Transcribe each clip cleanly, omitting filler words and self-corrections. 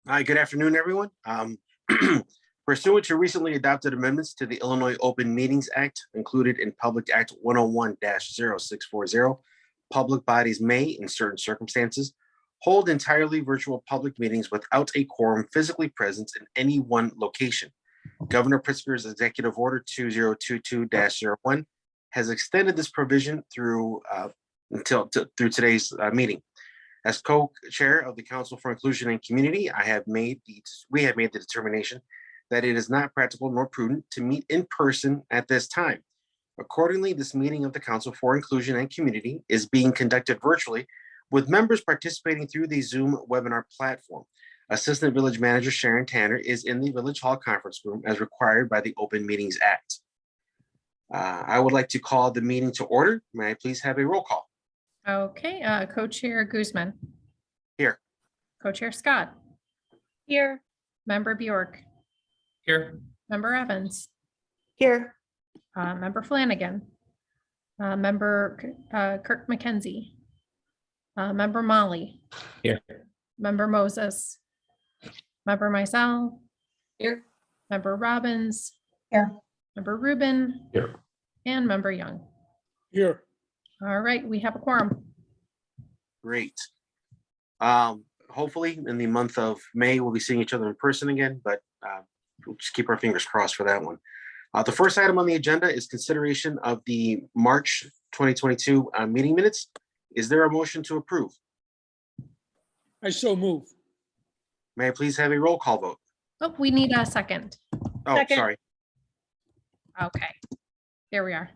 Hi, good afternoon, everyone. Pursuant to recently adopted amendments to the Illinois Open Meetings Act included in Public Act 101-0640, public bodies may, in certain circumstances, hold entirely virtual public meetings without a quorum physically present in any one location. Governor Pritzker's Executive Order 2022-01 has extended this provision through today's meeting. As co-chair of the Council for Inclusion and Community, we have made the determination that it is not practical nor prudent to meet in person at this time. Accordingly, this meeting of the Council for Inclusion and Community is being conducted virtually with members participating through the Zoom webinar platform. Assistant Village Manager Sharon Tanner is in the Village Hall Conference Room as required by the Open Meetings Act. I would like to call the meeting to order. May I please have a roll call? Okay, Co-Chair Guzman. Here. Co-Chair Scott. Here. Member Bjork. Here. Member Evans. Here. Member Flanagan. Member Kirk McKenzie. Member Molly. Here. Member Moses. Member Mizell. Here. Member Robbins. Here. Member Rubin. Here. And Member Young. Here. All right, we have a quorum. Great. Hopefully in the month of May, we'll be seeing each other in person again, but we'll just keep our fingers crossed for that one. The first item on the agenda is consideration of the March 2022 meeting minutes. Is there a motion to approve? I so move. May I please have a roll call vote? Oh, we need a second. Oh, Second. sorry. Okay, here we are.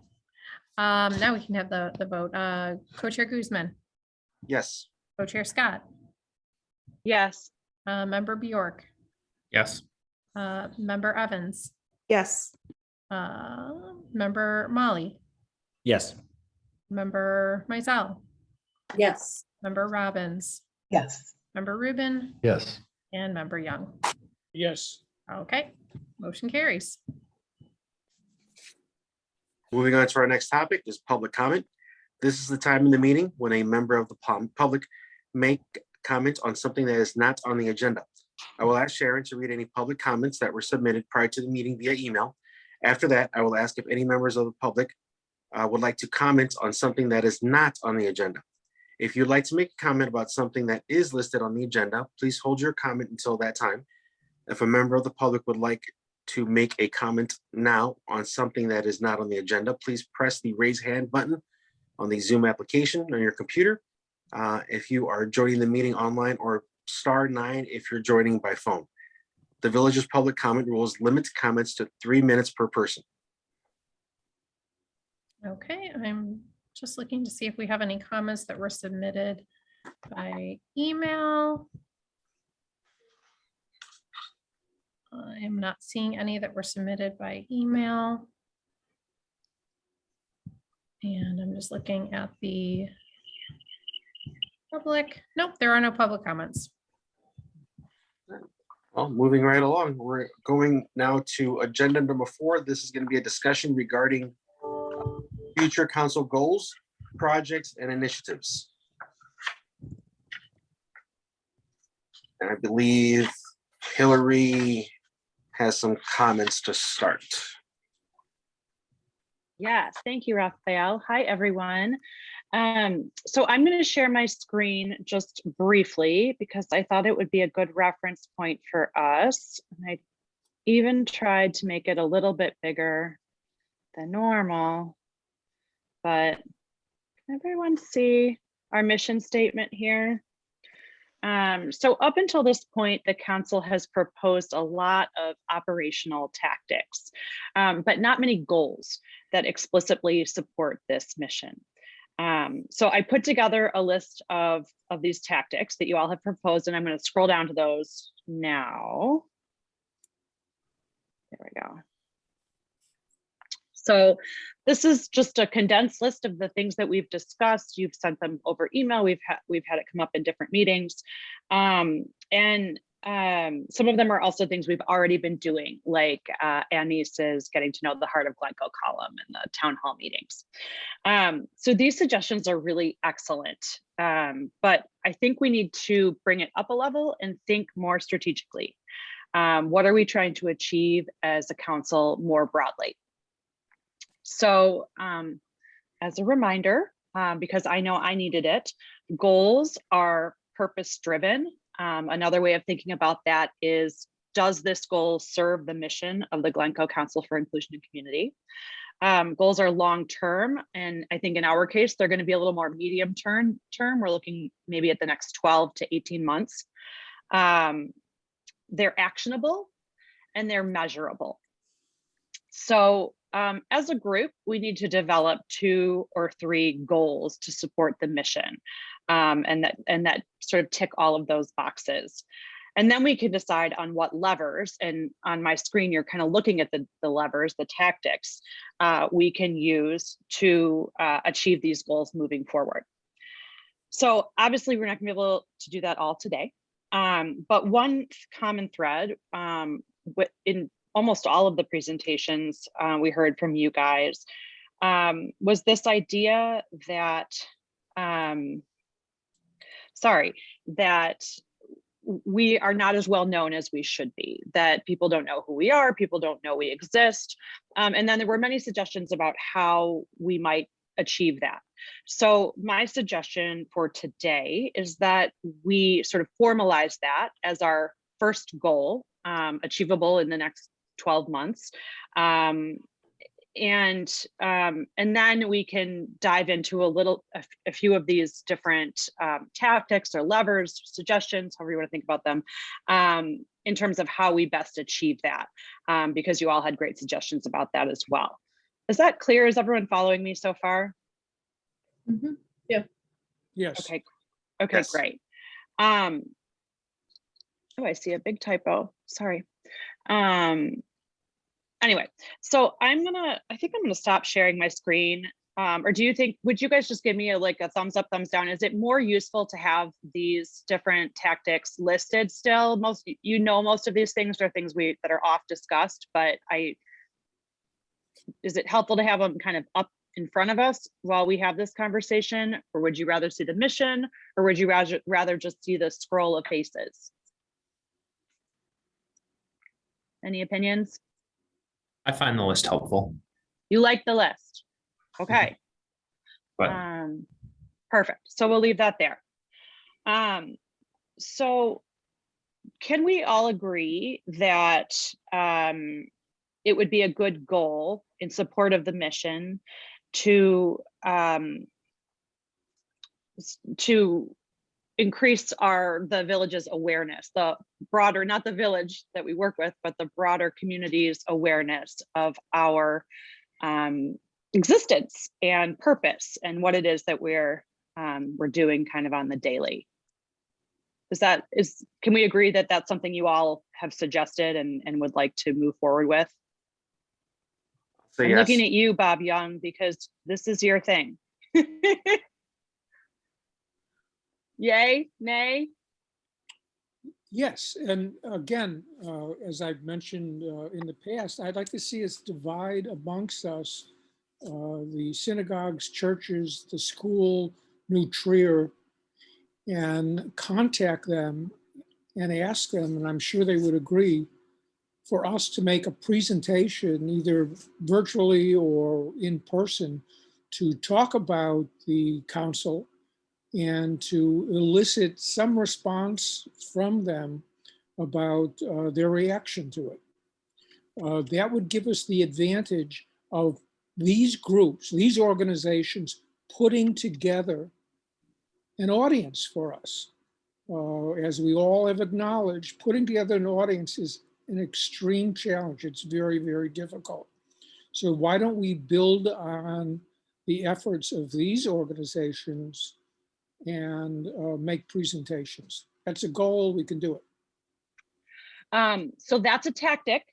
Now we can have the vote. Co-Chair Guzman. Yes. Co-Chair Scott. Yes. Member Bjork. Yes. Member Evans. Yes. Member Molly. Yes. Member Mizell. Yes. Member Robbins. Yes. Member Rubin. Yes. And Member Young. Yes. Okay, motion carries. Moving on to our next topic is public comment. This is the time in the meeting when a member of the public may comment on something that is not on the agenda. I will ask Sharon to read any public comments that were submitted prior to the meeting via email. After that, I will ask if any members of the public would like to comment on something that is not on the agenda. If you'd like to make a comment about something that is listed on the agenda, please hold your comment until that time. If a member of the public would like to make a comment now on something that is not on the agenda, please press the raise hand button on the Zoom application on your computer. If you are joining the meeting online, or *9 if you're joining by phone. The village's public comment rules limit comments to 3 minutes per person. Okay, I'm just looking to see if we have any comments that were submitted by email. I am not seeing any that were submitted by email. And I'm just looking at the public. Nope, there are no public comments. Well, moving right along, we're going now to agenda number 4. This is going to be a discussion regarding future council goals, projects, and initiatives. And I believe Hillary has some comments to start. Yes, thank you, Raphael. Hi, everyone. So I'm going to share my screen just briefly because I thought it would be a good reference point for us. And I even tried to make it a little bit bigger than normal, but can everyone see our mission statement here? So up until this point, the council has proposed a lot of operational tactics, but not many goals that explicitly support this mission. So I put together a list of these tactics that you all have proposed, and I'm going to scroll down to those now. There we go. So this is just a condensed list of the things that we've discussed. You've sent them over email. We've had it come up in different meetings. And Some of them are also things we've already been doing, like Annice's Getting to Know the Heart of Glencoe column and the town hall meetings. So these suggestions are really excellent, but I think we need to bring it up a level and think more strategically. What are we trying to achieve as a council more broadly? So as a reminder, because I know I needed it, goals are purpose-driven. Another way of thinking about that is, does this goal serve the mission of the Glencoe Council for Inclusion and Community? Goals are long-term, and I think in our case, they're going to be a little more medium term. We're looking maybe at the next 12 to 18 months. They're actionable and they're measurable. So as a group, we need to develop 2 or 3 goals to support the mission, and that sort of tick all of those boxes. And then we can decide on what levers, and on my screen, you're kind of looking at the levers, the tactics we can use to achieve these goals moving forward. So obviously we're not gonna be able to do that all today. But one common thread in almost all of the presentations we heard from you guys was this idea that, that we are not as well known as we should be, that people don't know who we are, people don't know we exist. And then there were many suggestions about how we might achieve that. So my suggestion for today is that we sort of formalize that as our first goal, achievable in the next 12 months. And then we can dive into a few of these different tactics or levers, suggestions, however you want to think about them, in terms of how we best achieve that, because you all had great suggestions about that as well. Is that clear? Is everyone following me so far? Mm-hmm. Yeah. Yes. Okay, Yes. great. Oh, I see a big typo, sorry. Anyway, so I think I'm gonna stop sharing my screen. Or do you think, would you guys just give me a thumbs up, thumbs down? Is it more useful to have these different tactics listed still? Most of these things are things that are oft discussed, but is it helpful to have them kind of up in front of us while we have this conversation? Or would you rather see the mission, or would you rather just see the scroll of faces? Any opinions? I find the list helpful, You like the list? Okay. but Perfect. So we'll leave that there. So can we all agree that it would be a good goal in support of the mission to increase the village's awareness, the broader, not the village that we work with, but the broader community's awareness of our existence and purpose and what it is that we're doing kind of on the daily? Can we agree that that's something you all have suggested and would like to move forward with? So I'm yes. looking at you, Bob Young, because this is your thing. Yay, nay? Yes, and again, as I've mentioned in the past, I'd like to see us divide amongst us the synagogues, churches, the school, New Trier, and contact them and ask them, and I'm sure they would agree, for us to make a presentation, either virtually or in person, to talk about the council and to elicit some response from them about their reaction to it. That would give us the advantage of these groups, these organizations, putting together an audience for us. As we all have acknowledged, putting together an audience is an extreme challenge. It's very, very difficult. So why don't we build on the efforts of these organizations and make presentations? That's a goal, we can do it. So that's a tactic,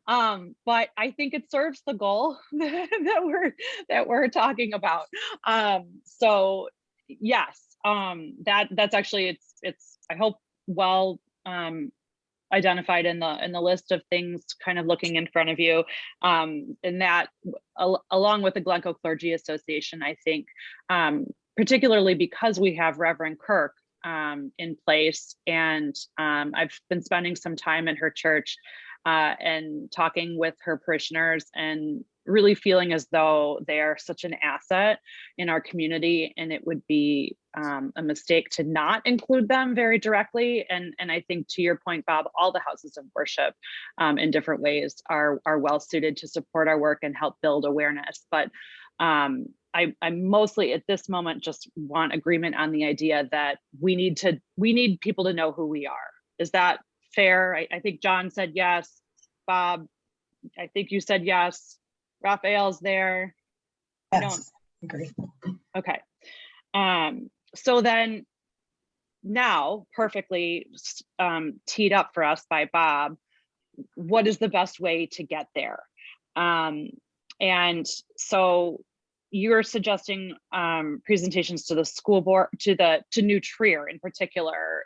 but I think it serves the goal that we're talking about. So yes, that's actually it's I hope well identified in the list of things kind of looking in front of you. And that along with the Glencoe Clergy Association, I think, particularly because we have Reverend Kirk in place, and I've been spending some time in her church and talking with her parishioners and really feeling as though they are such an asset in our community, and it would be a mistake to not include them very directly. And I think, to your point, Bob, all the houses of worship in different ways are well suited to support our work and help build awareness. But I mostly at this moment just want agreement on the idea that we need people to know who we are. Is that fair? I think John said yes. Bob, I think you said yes. Raphael's there. Yes, agree. Okay. So then now, perfectly teed up for us by Bob, what is the best way to get there? And so you're suggesting presentations to the school board, to New Trier in particular.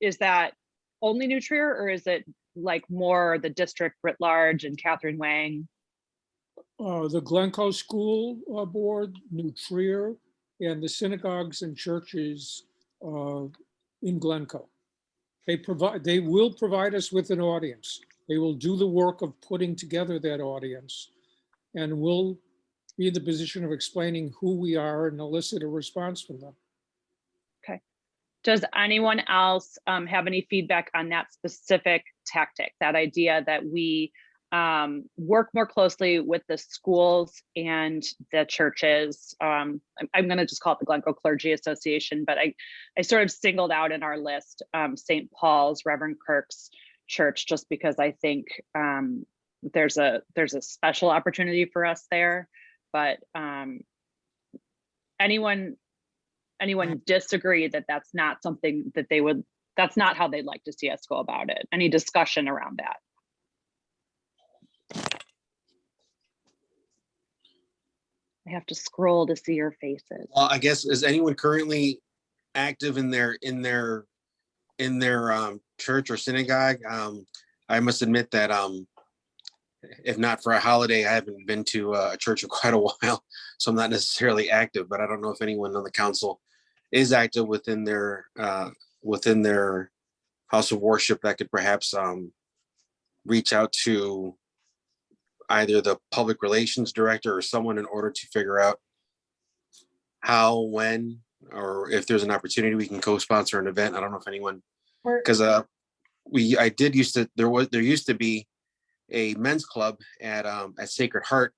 Is that only New Trier, or is it like more the district writ large and Catherine Wang? The Glencoe School Board, New Trier, and the synagogues and churches in Glencoe. They will provide us with an audience. They will do the work of putting together that audience, and we'll be in the position of explaining who we are and elicit a response from them. Okay. Does anyone else have any feedback on that specific tactic, that idea that we work more closely with the schools and the churches? I'm going to just call it the Glencoe Clergy Association, but I sort of singled out in our list St. Paul's, Reverend Kirk's church, just because I think there's a special opportunity for us there. But anyone disagree that that's not something that that's not how they'd like to see us go about it? Any discussion around that? I have to scroll to see your faces. Well, I guess, is anyone currently active in their church or synagogue? I must admit that if not for a holiday, I haven't been to a church in quite a while, so I'm not necessarily active. But I don't know if anyone on the council is active within their house of worship that could perhaps reach out to either the public relations director or someone in order to figure out how, when, or if there's an opportunity we can co-sponsor an event. I don't know if anyone, because there used to be a men's club at Sacred Heart,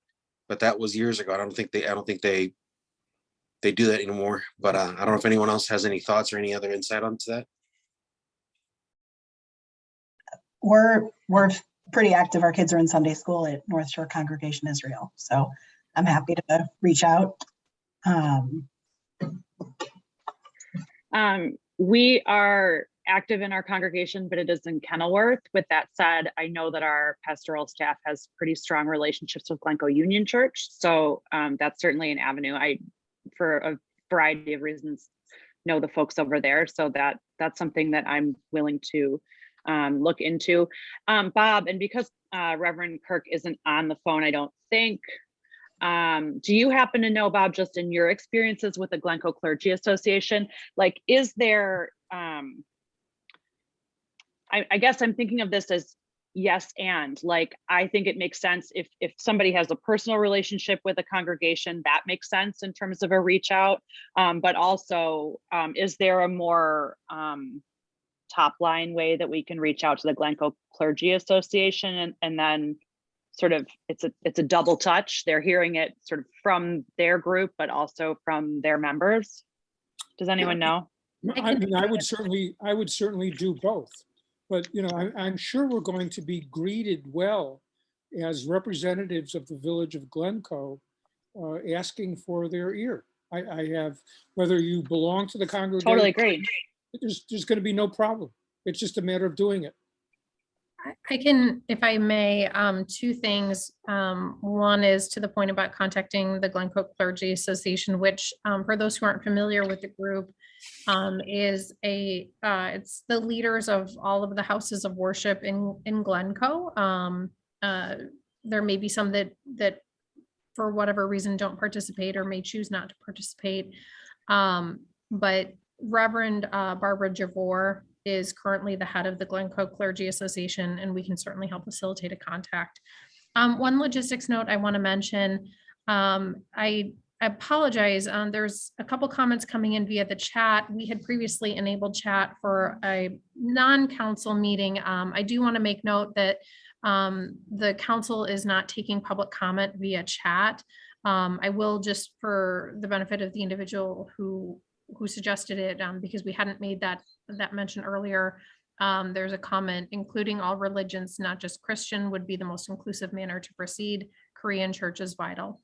but that was years ago. I don't think they do that anymore. But I don't know if anyone else has any thoughts or any other insight onto that. We're pretty active. Our kids are in Sunday school at North Shore Congregation Israel, so I'm happy to reach out. We are active in our congregation, but it is in Kenilworth. With that said, I know that our pastoral staff has pretty strong relationships with Glencoe Union Church, so that's certainly an avenue. I, for a variety of reasons, know the folks over there, so that's something that I'm willing to look into. Bob, and because Reverend Kirk isn't on the phone, I don't think, do you happen to know, Bob, just in your experiences with the Glencoe Clergy Association, like, is there, I guess I'm thinking of this as yes, and like, I think it makes sense if somebody has a personal relationship with a congregation, that makes sense in terms of a reach out. But also, is there a more top line way that we can reach out to the Glencoe Clergy Association, and then sort of it's a double touch? They're hearing it sort of from their group, but also from their members. Does anyone know? I mean, I would certainly do both. But, you know, I'm sure we're going to be greeted well as representatives of the village of Glencoe, asking for their ear. I have, whether you belong to the congregation. Totally agree. There's going to be no problem. It's just a matter of doing it. I can, if I may, two things. One is to the point about contacting the Glencoe Clergy Association, which, for those who aren't familiar with the group, is it's the leaders of all of the houses of worship in Glencoe. There may be some that for whatever reason don't participate or may choose not to participate. But Reverend Barbara Javor is currently the head of the Glencoe Clergy Association, and we can certainly help facilitate a contact. One logistics note I want to mention, I apologize. There's a couple comments coming in via the chat. We had previously enabled chat for a non-council meeting. I do want to make note that the council is not taking public comment via chat. I will, just for the benefit of the individual who suggested it, because we hadn't made that mention earlier. There's a comment, including all religions, not just Christian, would be the most inclusive manner to proceed. Korean church is vital.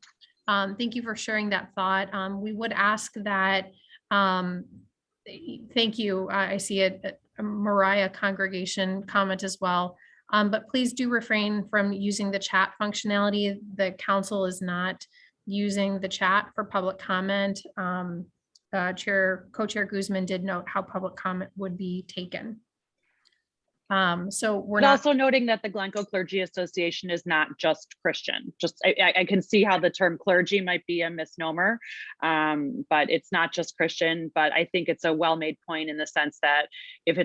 Thank you for sharing that thought. We would ask that, thank you. I see a Mariah congregation comment as well. But please do refrain from using the chat functionality. The council is not using the chat for public comment. Co-chair Guzman did note how public comment would be taken. So we're But not also noting that the Glencoe Clergy Association is not just Christian. Just I can see how the term clergy might be a misnomer, but it's not just Christian. But I think it's a well-made point in the sense that if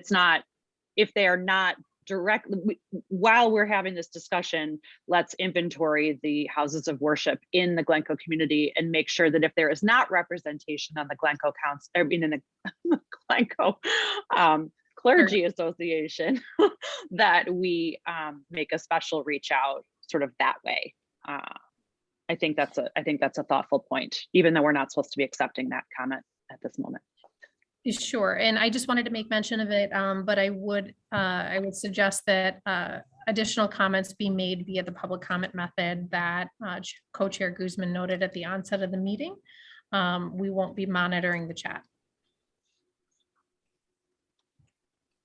they are not directly, while we're having this discussion, let's inventory the houses of worship in the Glencoe community and make sure that if there is not representation on the Glencoe council, I mean in the Glencoe Clergy Association, that we make a special reach out sort of that way. I think that's a thoughtful point, even though we're not supposed to be accepting that comment at this moment. Sure, and I just wanted to make mention of it, but I would suggest that additional comments be made via the public comment method that co-chair Guzman noted at the onset of the meeting. We won't be monitoring the chat.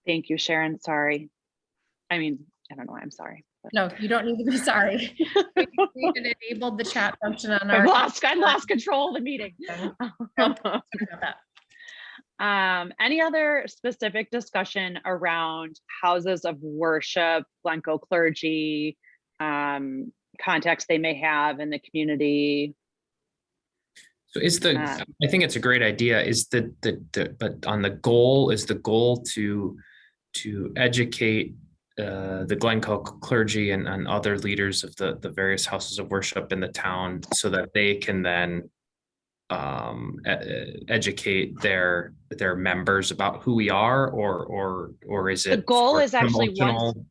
Thank you, Sharon. Sorry. I mean, I don't know why I'm sorry. But... No, you don't need to be sorry. We had enabled the chat function on I our. lost control of the meeting. Sorry about that. Any other specific discussion around houses of worship, Glencoe clergy, context they may have in the community? So I think it's a great idea. But on the goal, is the goal to educate the Glencoe clergy and other leaders of the various houses of worship in the town so that they can then educate their members about who we are, or is it the goal is actually promotional?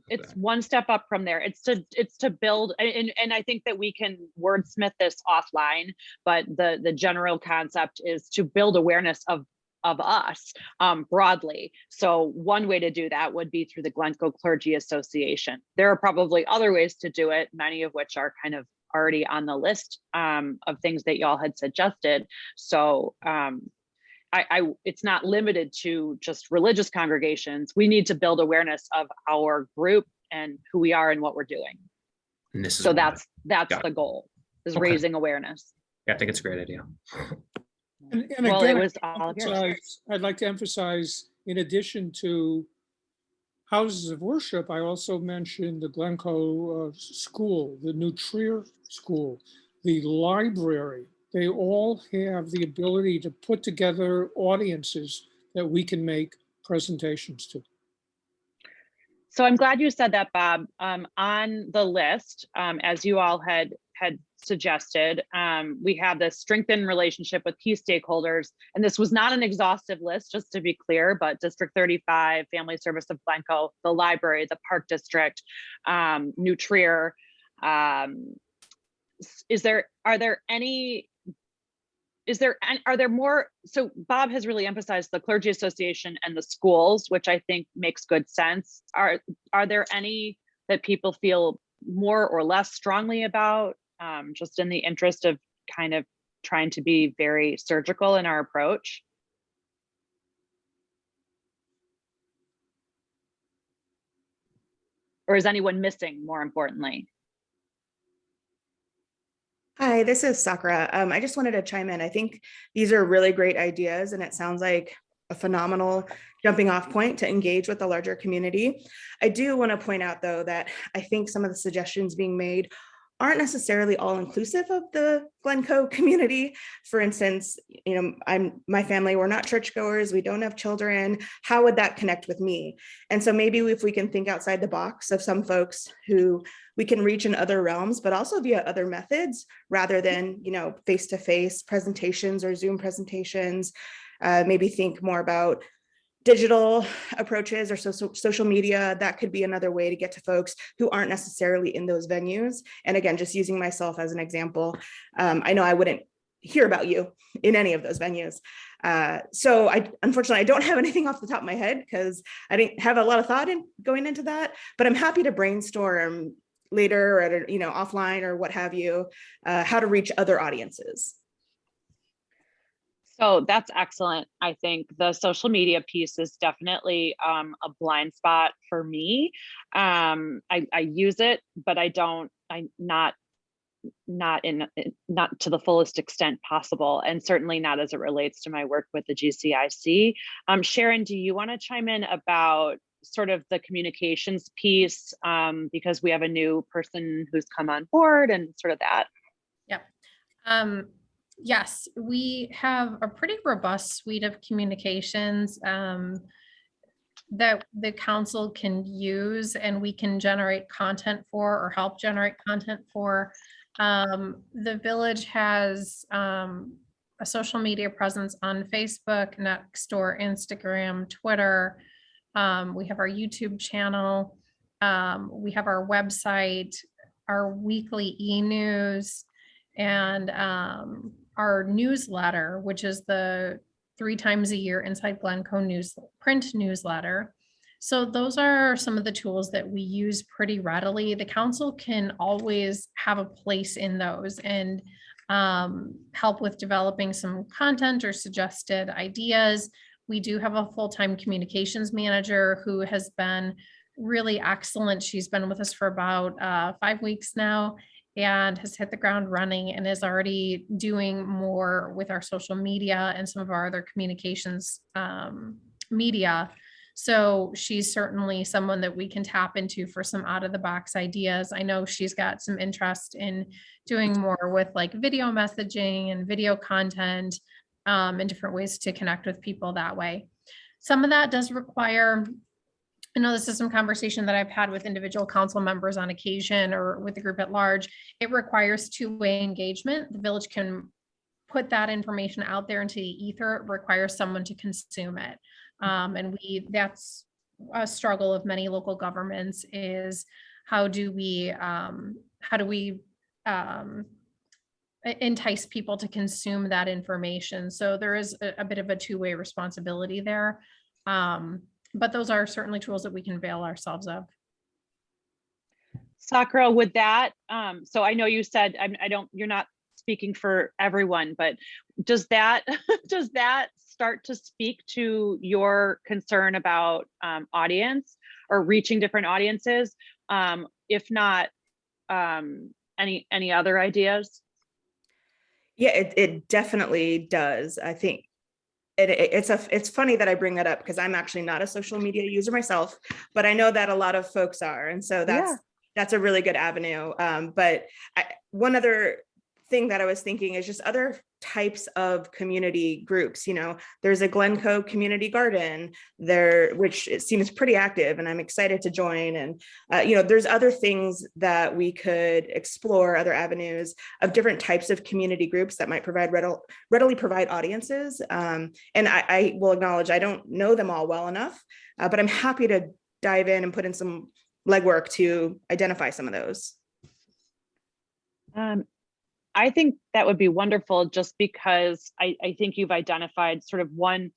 It's one step up from there. It's to build, and I think that we can wordsmith this offline, but the general concept is to build awareness of us broadly. So one way to do that would be through the Glencoe Clergy Association. There are probably other ways to do it, many of which are kind of already on the list of things that y'all had suggested. So it's not limited to just religious congregations. We need to build awareness of our group and who we are and what we're doing. And this is so that's the goal, is raising awareness. Yeah, I think it's a great idea. And well, again, it was all of yours. I'd like to emphasize, in addition to houses of worship, I also mentioned the Glencoe school, the New Trier school, the library. They all have the ability to put together audiences that we can make presentations to. So I'm glad you said that, Bob. On the list, as you all had suggested, we have this strengthened relationship with key stakeholders. And this was not an exhaustive list, just to be clear, but District 35, Family Service of Glencoe, the library, the Park District, New Trier. Are there more? So Bob has really emphasized the Clergy Association and the schools, which I think makes good sense. Are there any that people feel more or less strongly about, just in the interest of kind of trying to be very surgical in our approach? Or is anyone missing, more importantly? Hi, this is Sakura. I just wanted to chime in. I think these are really great ideas, and it sounds like a phenomenal jumping off point to engage with the larger community. I do want to point out, though, that I think some of the suggestions being made aren't necessarily all inclusive of the Glencoe community. For instance, my family, we're not churchgoers, we don't have children. How would that connect with me? And so maybe if we can think outside the box of some folks who we can reach in other realms, but also via other methods rather than, face-to-face presentations or Zoom presentations, maybe think more about digital approaches or social media. That could be another way to get to folks who aren't necessarily in those venues. And again, just using myself as an example, I know I wouldn't hear about you in any of those venues. So unfortunately, I don't have anything off the top of my head because I didn't have a lot of thought in going into that, but I'm happy to brainstorm later or offline or what have you, how to reach other audiences. So that's excellent. I think the social media piece is definitely a blind spot for me. I use it, but I'm not to the fullest extent possible, and certainly not as it relates to my work with the GCIC. Sharon, do you want to chime in about sort of the communications piece, because we have a new person who's come on board and sort of that? Yeah. Yes, we have a pretty robust suite of communications that the council can use, and we can generate content for or help generate content for. The village has a social media presence on Facebook, Nextdoor, Instagram, Twitter. We have our YouTube channel. We have our website, our weekly e-news, and our newsletter, which is the 3 times a year Inside Glencoe print newsletter. So those are some of the tools that we use pretty readily. The council can always have a place in those and help with developing some content or suggested ideas. We do have a full-time communications manager who has been really excellent. She's been with us for about 5 weeks now and has hit the ground running and is already doing more with our social media and some of our other communications media. So she's certainly someone that we can tap into for some out of the box ideas. I know she's got some interest in doing more with like video messaging and video content and different ways to connect with people that way. Some of that does require, I know this is some conversation that I've had with individual council members on occasion or with the group at large. It requires two-way engagement. The village can put that information out there into the ether. It requires someone to consume it. And that's a struggle of many local governments is how do we entice people to consume that information? So there is a bit of a two-way responsibility there. But those are certainly tools that we can avail ourselves of. Sakura, with that, so I know you said you're not speaking for everyone, but does that start to speak to your concern about audience or reaching different audiences? If not, any other ideas? Yeah, it definitely does. I think it's funny that I bring that up because I'm actually not a social media user myself, but I know that a lot of folks are. And so that's a really good avenue. But one other thing that I was thinking is just other types of community groups. There's a Glencoe community garden there, which it seems pretty active, and I'm excited to join. And there's other things that we could explore, other avenues of different types of community groups that might readily provide audiences. And I will acknowledge I don't know them all well enough, but I'm happy to dive in and put in some legwork to identify some of those. I think that would be wonderful, just because I think you've identified sort of one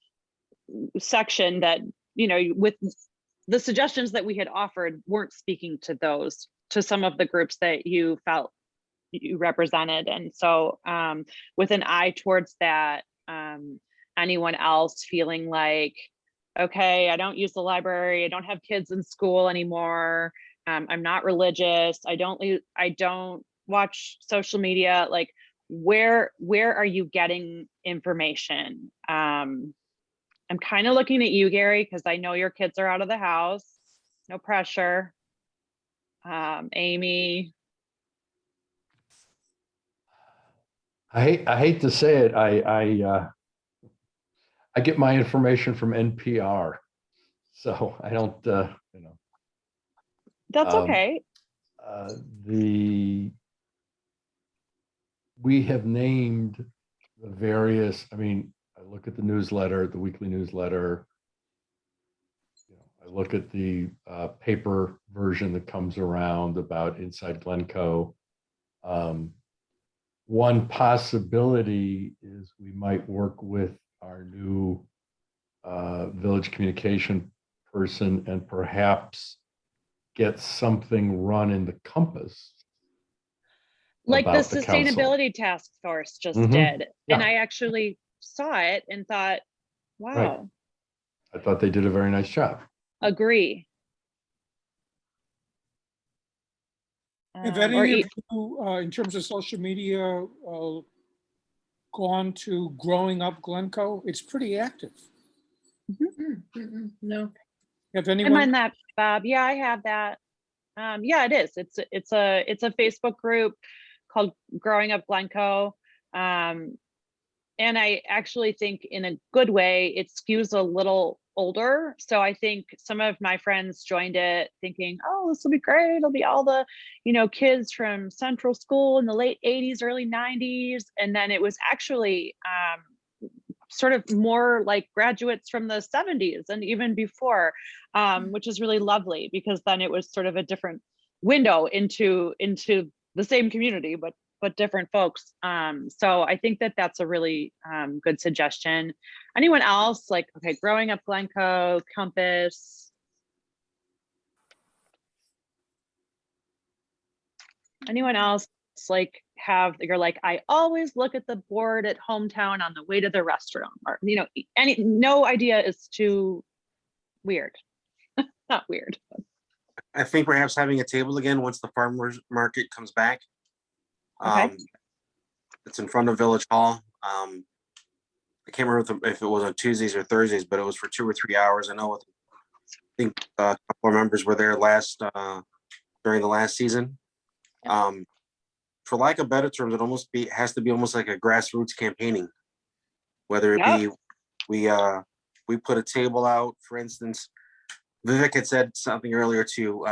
section that, with the suggestions that we had offered weren't speaking to some of the groups that you felt you represented. And so with an eye towards that, anyone else feeling like, okay, I don't use the library, I don't have kids in school anymore, I'm not religious. I don't watch social media. Like, where are you getting information? I'm kind of looking at you, Gary, because I know your kids are out of the house. No pressure. Amy. I hate to say it. I get my information from NPR, so I don't. That's okay. We have named the various. I mean, I look at the newsletter, the weekly newsletter. I look at the paper version that comes around about Inside Glencoe. One possibility is we might work with our new village communication person and perhaps get something run in the Compass. Like the about the council. sustainability task force just Mhm. did. And Yeah. I actually saw it and thought, wow, Right. I thought they did a very nice job. agree. Have Or any of you, in terms of social media, gone to Growing Up Glencoe? It's pretty active. No. Have I'm anyone? on that, Bob. Yeah, I have that. Yeah, it is. It's a Facebook group called Growing Up Glencoe. And I actually think in a good way, it skews a little older. So I think some of my friends joined it thinking, oh, this will be great. It'll be all the, kids from Central School in the late 80s, early 90s. And then it was actually sort of more like graduates from the 70s and even before, which is really lovely, because then it was sort of a different window into the same community, but different folks. So I think that that's a really good suggestion. Anyone else? Like, okay, Growing Up Glencoe, Compass. Anyone else like you're like, I always look at the board at Hometown on the way to the restroom, or no idea is too weird. Not weird. I think perhaps having a table again once the farmers market comes back. Okay. It's in front of Village Hall. I can't remember if it was on Tuesdays or Thursdays, but it was for 2 or 3 hours. I think a couple of members were there during the last season. For lack of better terms, it has to be almost like a grassroots campaigning. Whether it be we put a table out, for instance. Vivek had said something earlier too.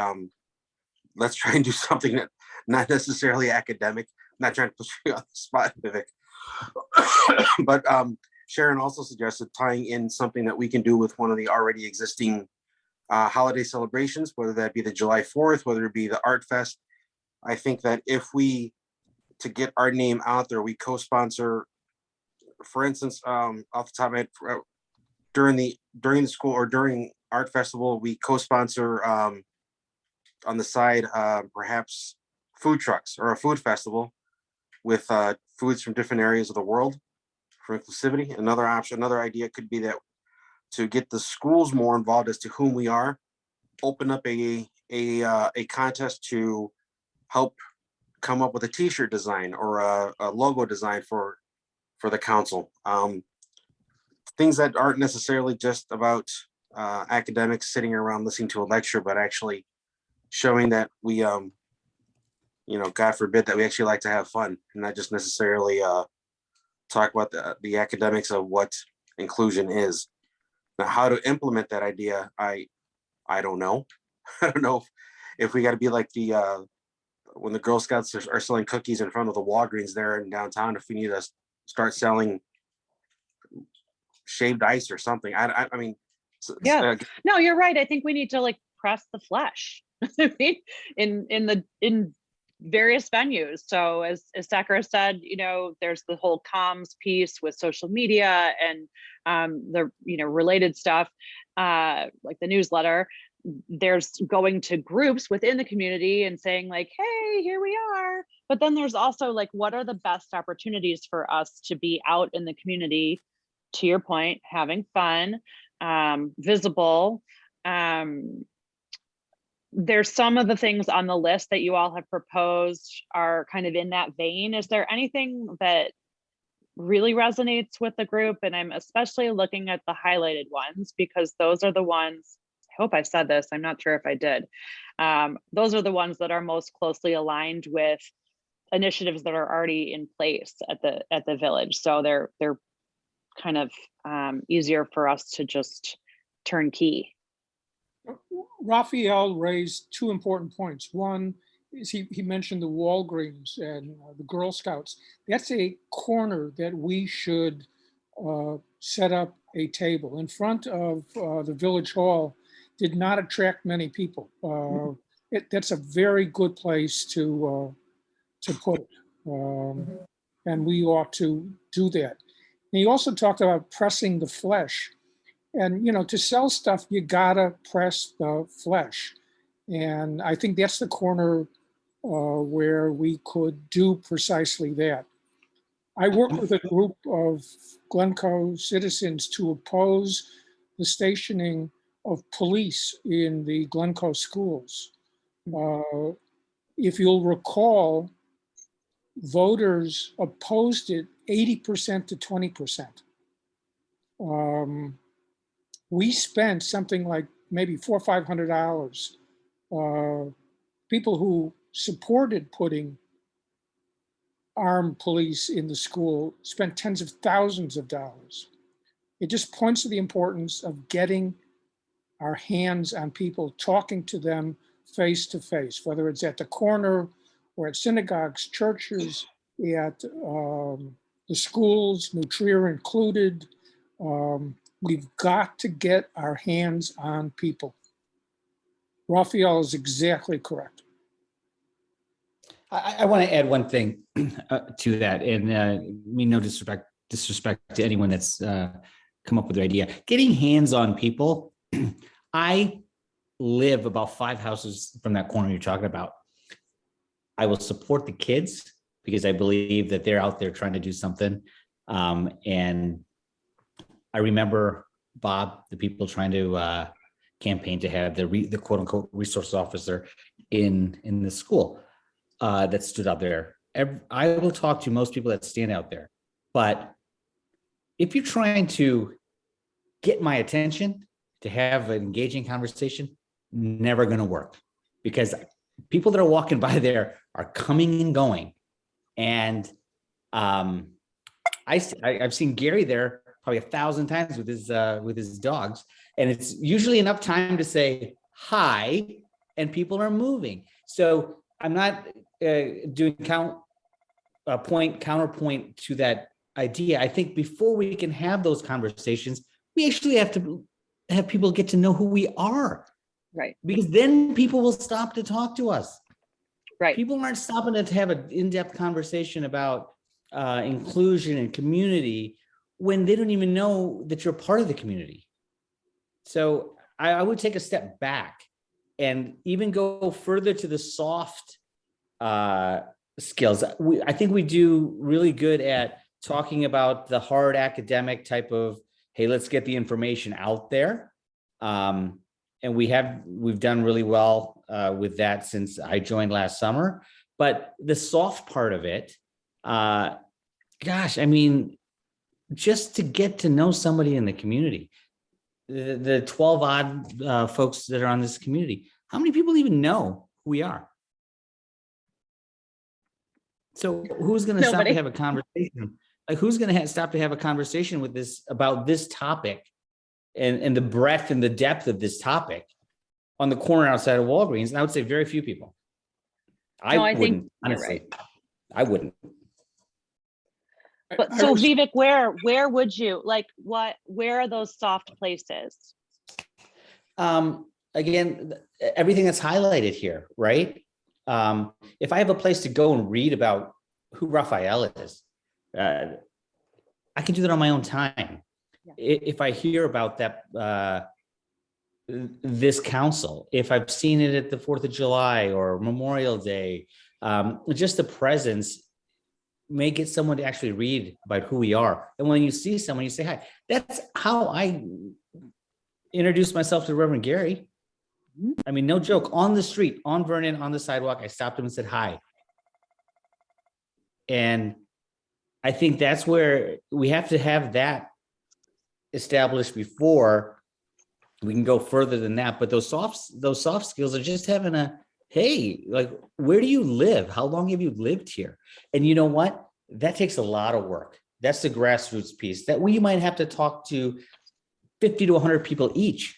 Let's try and do something that not necessarily academic. I'm not trying to put you on the spot, Vivek. But Sharon also suggested tying in something that we can do with one of the already existing holiday celebrations, whether that be the July 4th, whether it be the Art Fest. I think that if we, to get our name out there, we co-sponsor, for instance, off the top of my head, during the school or during Art Festival, we co-sponsor on the side perhaps food trucks or a food festival with foods from different areas of the world for inclusivity. Another idea could be that to get the schools more involved as to whom we are, open up a contest to help come up with a t-shirt design or a logo design for the council. Things that aren't necessarily just about academics sitting around listening to a lecture, but actually showing that we, God forbid, that we actually like to have fun and not just necessarily talk about the academics of what inclusion is. Now, how to implement that idea, I don't know. I don't know if we got to be like when the Girl Scouts are selling cookies in front of the Walgreens there in downtown, if we need to start selling shaved ice or something. I mean, Yeah. No, you're right. I think we need to like press the flesh in various venues. So as Sakura said, there's the whole comms piece with social media and the related stuff, like the newsletter. There's going to groups within the community and saying like, hey, here we are. But then there's also like, what are the best opportunities for us to be out in the community, to your point, having fun, visible, there's some of the things on the list that you all have proposed are kind of in that vein. Is there anything that really resonates with the group? And I'm especially looking at the highlighted ones because those are the ones, I hope I said this, I'm not sure if I did. Those are the ones that are most closely aligned with initiatives that are already in place at the village. So they're kind of easier for us to just turn key. Raphael raised two important points. One is he mentioned the Walgreens and the Girl Scouts. That's a corner that we should set up a table in front of the village hall. Did not attract many people. That's a very good place to put it. And we ought to do that. And he also talked about pressing the flesh. And, you know, to sell stuff, you gotta press the flesh. And I think that's the corner where we could do precisely that. I work with a group of Glencoe citizens to oppose the stationing of police in the Glencoe schools. If you'll recall, voters opposed it 80% to 20%. We spent something like maybe $400 or $500. People who supported putting armed police in the school spent tens of thousands of dollars. It just points to the importance of getting our hands on people, talking to them face to face, whether it's at the corner or at synagogues, churches, at the schools, New Trier included. We've got to get our hands on people. Raphael is exactly correct. I want to add one thing to that, and mean no disrespect to anyone that's come up with the idea. Getting hands on people. I live about 5 houses from that corner you're talking about. I will support the kids because I believe that they're out there trying to do something. And I remember Bob, the people trying to campaign to have the quote unquote resource officer in the school that stood out there. I will talk to most people that stand out there, but if you're trying to get my attention to have an engaging conversation, never going to work, because people that are walking by there are coming and going. And I've seen Gary there probably 1,000 times with his dogs, and it's usually enough time to say hi, and people are moving. So I'm not doing counterpoint to that idea. I think before we can have those conversations, we actually have to have people get to know who we are. Right. Because then people will stop to talk to us. Right. People aren't stopping to have an in-depth conversation about inclusion and community when they don't even know that you're part of the community. So I would take a step back and even go further to the soft skills. I think we do really good at talking about the hard academic type of, hey, let's get the information out there. And we've done really well with that since I joined last summer. But the soft part of it, gosh, I mean, just to get to know somebody in the community, the 12 odd folks that are on this community, how many people even know who we are? So who's going to stop to have a conversation? Like, who's going to stop to have a conversation with this about this topic and the breadth and the depth of this topic on the corner outside of Walgreens? And I would say very few people. I wouldn't, honestly. Right. I wouldn't. But so Vivek, where would you like where are those soft places? Again, everything that's highlighted here, right? If I have a place to go and read about who Raphael is, I can do that on my own time. Yeah. If I hear about that, this council, if I've seen it at the 4th of July or Memorial Day, just the presence may get someone to actually read about who we are. And when you see someone, you say hi. That's how I introduced myself to Reverend Gary. I mean, no joke, on the street, on Vernon, on the sidewalk, I stopped him and said hi. And I think that's where we have to have that established before we can go further than that. But those soft skills are just having a, hey, like, where do you live? How long have you lived here? And you know what? That takes a lot of work. That's the grassroots piece that we might have to talk to 50 to 100 people each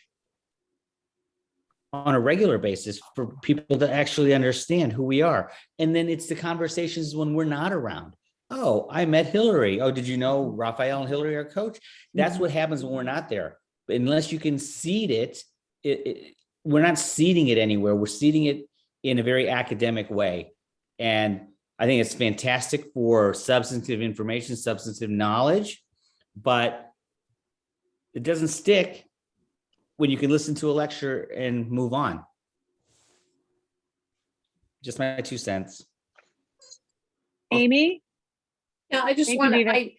on a regular basis for people to actually understand who we are. And then it's the conversations when we're not around. Oh, I met Hillary. Oh, did you know Raphael and Hillary are coach? That's what happens when we're not there. But unless you can seed it, we're not seeding it anywhere. We're seeding it in a very academic way. And I think it's fantastic for substantive information, substantive knowledge, but it doesn't stick when you can listen to a lecture and move on. Just my 2 cents. Amy? Yeah, I just Thank want you, to, Vivek.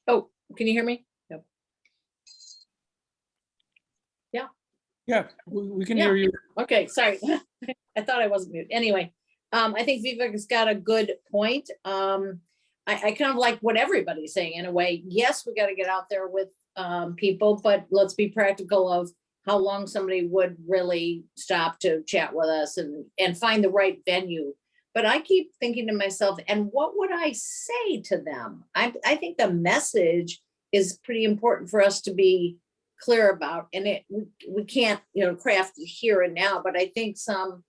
oh, can you hear me? No. Yeah, we can Yeah. hear you. Okay, sorry. I thought I wasn't mute. Anyway, I think Vivek has got a good point. I kind of like what everybody's saying in a way. Yes, we got to get out there with people, but let's be practical of how long somebody would really stop to chat with us and find the right venue. But I keep thinking to myself, and what would I say to them? I think the message is pretty important for us to be clear about, and we can't, craft it here and now, but I think some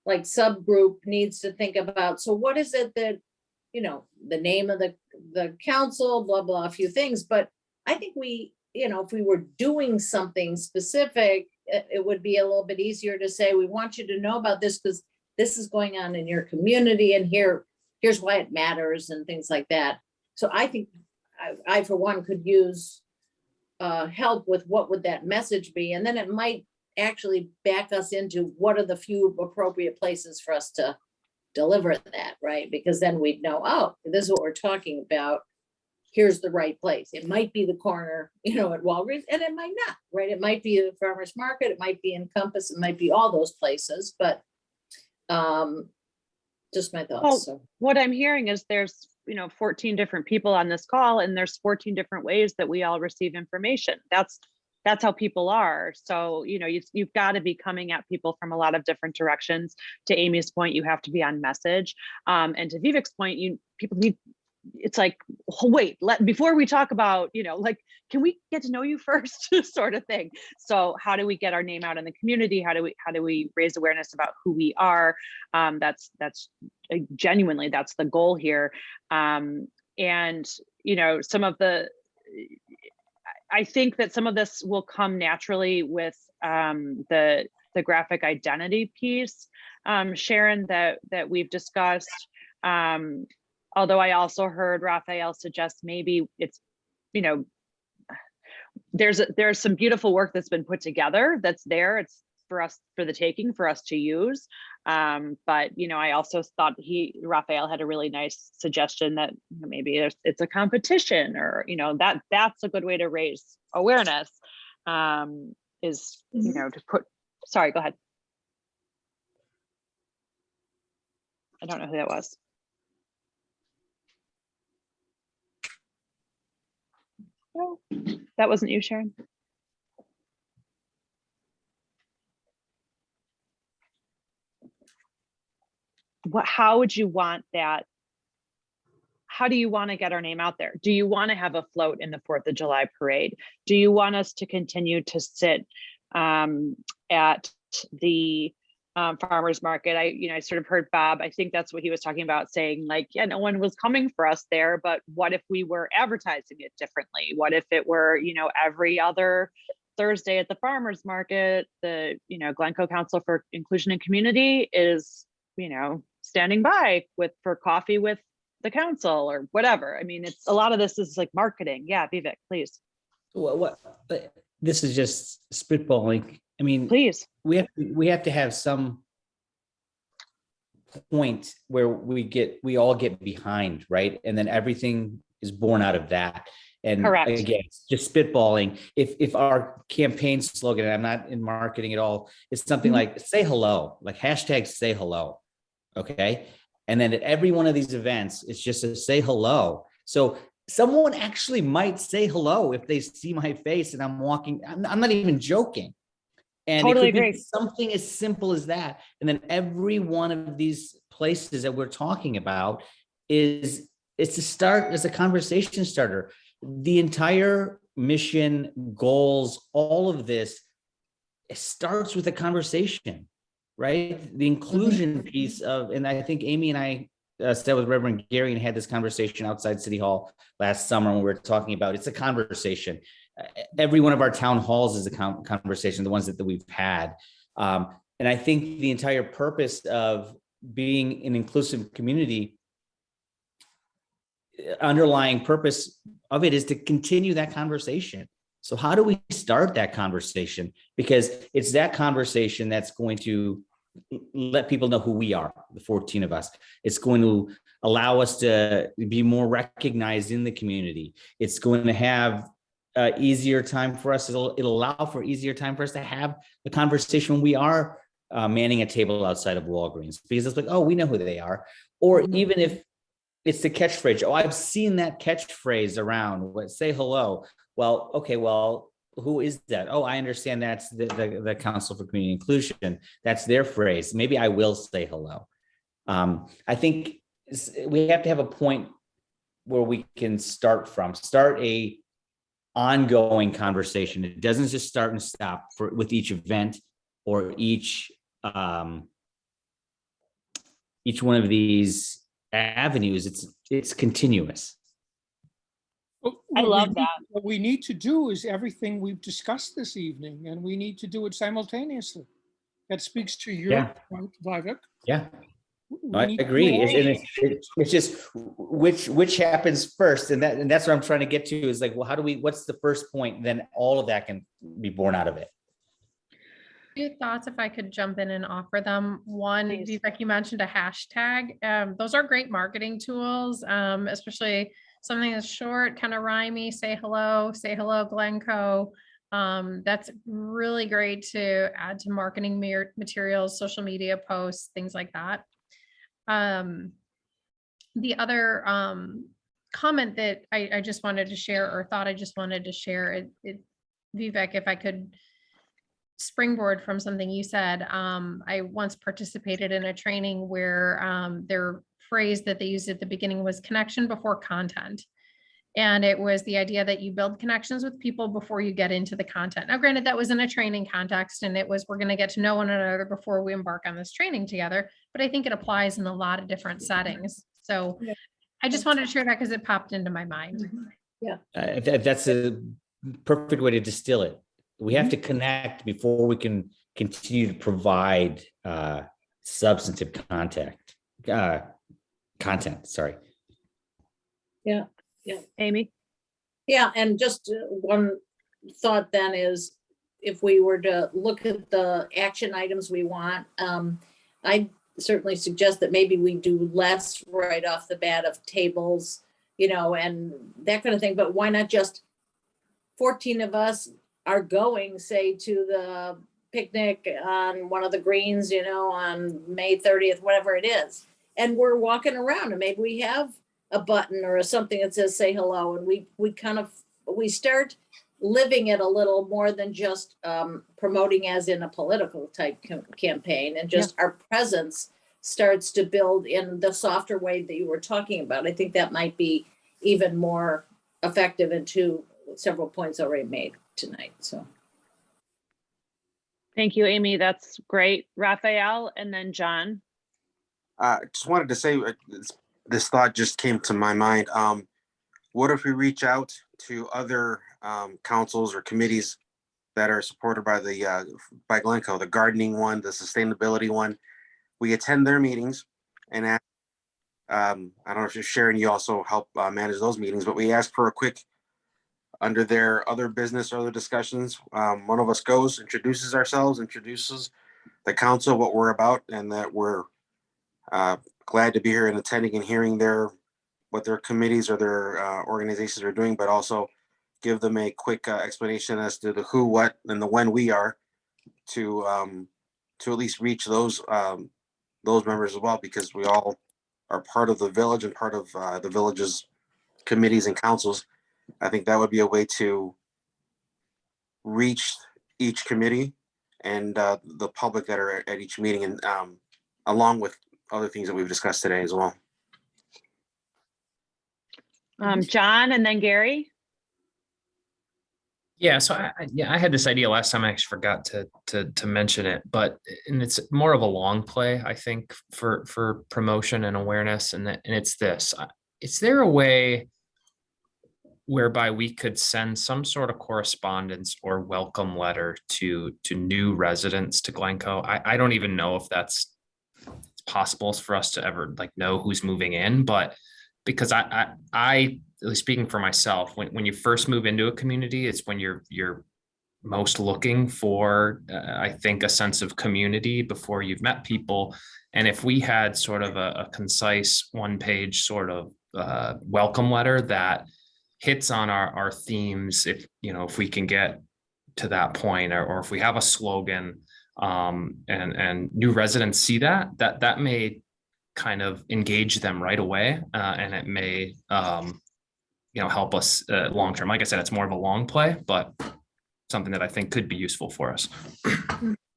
like subgroup needs to think about, so what is it that, the name of the council, blah, blah, a few things, but I think if we were doing something specific, it would be a little bit easier to say, we want you to know about this because this is going on in your community and here's why it matters and things like that. So I think I for one could use help with what would that message be, and then it might actually back us into what are the few appropriate places for us to deliver that, right? Because then we'd know, oh, this is what we're talking about. Here's the right place. It might be the corner, at Walgreens, and it might not, right? It might be the farmer's market, it might be in Compass, it might be all those places, but just my thoughts. Well, So what I'm hearing is there's 14 different people on this call, and there's 14 different ways that we all receive information. That's how people are. So you've got to be coming at people from a lot of different directions. To Amy's point, you have to be on message, and to Vivek's point, people need. It's like, wait, before we talk about, can we get to know you first, sort of thing. So how do we get our name out in the community? How do we raise awareness about who we are? That's genuinely, that's the goal here. And some of I think that some of this will come naturally with the graphic identity piece, Sharon, that we've discussed. Although I also heard Raphael suggest maybe it's, there's some beautiful work that's been put together that's there. It's for us, for the taking, for us to use. But I also thought Raphael had a really nice suggestion that maybe it's a competition, or that's a good way to raise awareness. Is to put. Sorry, go ahead. I don't know who that was. No, that wasn't you, Sharon. How would you want that? How do you want to get our name out there? Do you want to have a float in the 4th of July parade? Do you want us to continue to sit at the farmer's market? I sort of heard Bob, I think that's what he was talking about, saying like, yeah, no one was coming for us there, but what if we were advertising it differently? What if it were, every other Thursday at the farmer's market, the, Glencoe Council for Inclusion and Community is, standing by for coffee with the council or whatever. I mean, it's a lot of this is like marketing. Yeah, Vivek, please. But this is just spitballing. I mean, Please. We have to have some point where we all get behind, right? And then everything is born out of that. And Correct. again, it's just spitballing. If our campaign slogan, and I'm not in marketing at all, is something like say hello, like hashtag say hello. Okay. And then at every one of these events, it's just a say hello. So someone actually might say hello if they see my face and I'm walking. I'm not even joking. And Totally it could agree. be something as simple as that. And then every one of these places that we're talking about is to start as a conversation starter. The entire mission, goals, all of this, it starts with a conversation, right? The inclusion piece of, and I think Amy and I sat with Reverend Gary and had this conversation outside City Hall last summer when we were talking about it's a conversation. Every one of our town halls is a conversation, the ones that we've had. And I think the entire purpose of being an inclusive community, underlying purpose of it is to continue that conversation. So how do we start that conversation? Because it's that conversation that's going to let people know who we are, the 14 of us. It's going to allow us to be more recognized in the community. It's going to have easier time for us. It'll allow for easier time for us to have a conversation when we are manning a table outside of Walgreens, because it's like, oh, we know who they are. Or even if it's the catchphrase, oh, I've seen that catchphrase around, say hello. Well, okay, well, who is that? Oh, I understand that's the Council for Community Inclusion. That's their phrase. Maybe I will say hello. I think we have to have a point where we can start a ongoing conversation. It doesn't just start and stop with each event or each one of these avenues. It's continuous. I love that. What we need to do is everything we've discussed this evening, and we need to do it simultaneously. That speaks to your point, Vivek. Yeah. We I need to agree. do It's just which happens first, and that's what I'm trying to get to is like, well, what's the first point? Then all of that can be born out of it. Few thoughts, if I could jump in and offer them. One, Please. Vivek, you mentioned a hashtag. Those are great marketing tools, especially something that's short, kind of rhymey, say hello, Glencoe. That's really great to add to marketing materials, social media posts, things like that. The other comment that I just wanted to share, or thought I just wanted to share, Vivek, if I could springboard from something you said, I once participated in a training where their phrase that they used at the beginning was connection before content. And it was the idea that you build connections with people before you get into the content. Now, granted, that was in a training context, and it was, we're going to get to know one another before we embark on this training together. But I think it applies in a lot of different settings. So I just wanted to share that because it popped into my mind. Yeah. That's a perfect way to distill it. We have to connect before we can continue to provide substantive content. Sorry. Yeah. Amy? Yeah, and just one thought then is, if we were to look at the action items we want, I certainly suggest that maybe we do less right off the bat of tables, and that kind of thing. But why not just 14 of us are going, say, to the picnic on one of the greens, on May 30th, whatever it is. And we're walking around, and maybe we have a button or something that says say hello, and we start living it a little more than just promoting as in a political type campaign, and just our presence starts to build in the softer way that you were talking about. I think that might be even more effective, and several points already made tonight. So Thank you, Amy. That's great. Raphael, and then John. Just wanted to say, this thought just came to my mind. What if we reach out to other councils or committees that are supported by Glencoe, the gardening one, the sustainability one? We attend their meetings and ask, I don't know if you're Sharon, you also help manage those meetings, but we ask for a quick, under their other business or other discussions, one of us goes, introduces ourselves, introduces the council, what we're about, and that we're glad to be here and attending and hearing their what their committees or their organizations are doing, but also give them a quick explanation as to the who, what, and the when we are to at least reach those members as well, because we all are part of the village and part of the village's committees and councils. I think that would be a way to reach each committee and the public that are at each meeting, and along with other things that we've discussed today as well. John and then Gary. Yeah, so I had this idea last time. I actually forgot to mention it, but and it's more of a long play, I think, for promotion and awareness, and it's this. Is there a way whereby we could send some sort of correspondence or welcome letter to new residents to Glencoe? I don't even know if that's possible for us to ever like know who's moving in, but because I at least speaking for myself, when you first move into a community, it's when you're most looking for, I think, a sense of community before you've met people. And if we had sort of a concise one-page sort of welcome letter that hits on our themes, if we can get to that point, or if we have a slogan, and new residents see that may kind of engage them right away, and it may help us long term. Like I said, it's more of a long play, but something that I think could be useful for us.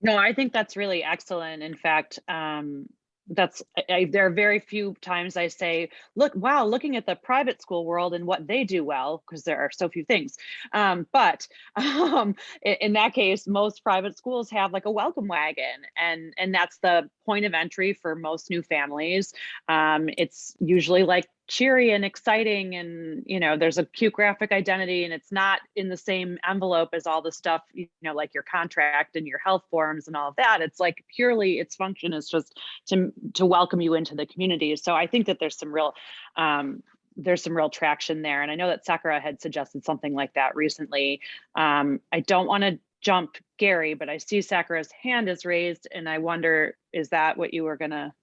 No, I think that's really excellent. In fact, there are very few times I say, looking at the private school world and what they do well, because there are so few things. But in that case, most private schools have like a welcome wagon, and that's the point of entry for most new families. It's usually like cheery and exciting, and there's a cute graphic identity, and it's not in the same envelope as all the stuff, like your contract and your health forms and all of that. It's like purely its function is just to welcome you into the community. So I think that there's some real traction there, and I know that Sakura had suggested something like that recently. I don't want to jump Gary, but I see Sakura's hand is raised, and I wonder, is that what you were gonna?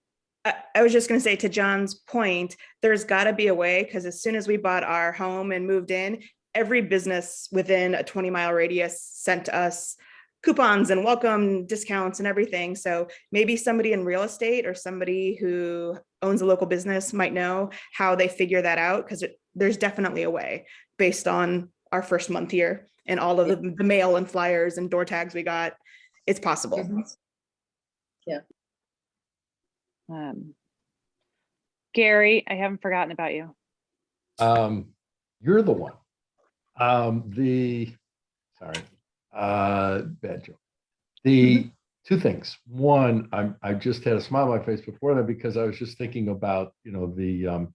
I was just going to say, to John's point, there's got to be a way, because as soon as we bought our home and moved in, every business within a 20-mile radius sent us coupons and welcome discounts and everything. So maybe somebody in real estate or somebody who owns a local business might know how they figure that out, because there's definitely a way based on our first month here and all of the mail and flyers and door tags we got. It's possible. Mm-hmm. Yeah. Gary, I haven't forgotten about you. You're the one. Bad joke. The two things. One, I just had a smile on my face before that, because I was just thinking about, the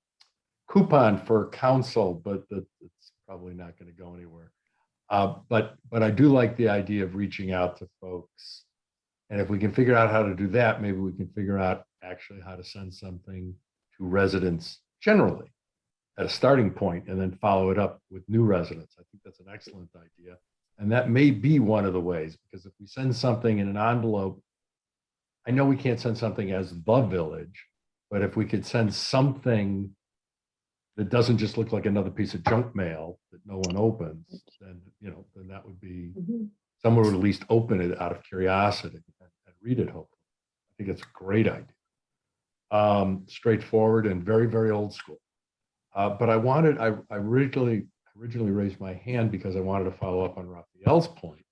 coupon for council, but it's probably not going to go anywhere. But I do like the idea of reaching out to folks. And if we can figure out how to do that, maybe we can figure out actually how to send something to residents generally at a starting point, and then follow it up with new residents. I think that's an excellent idea. And that may be one of the ways, because if we send something in an envelope, I know we can't send something as the village, but if we could send something that doesn't just look like another piece of junk mail that no one opens, then that would be, someone would at least open it out of curiosity and read it, hopefully. I think it's a great idea. Straightforward and very, very old school. But I originally raised my hand because I wanted to follow up on Raphael's point,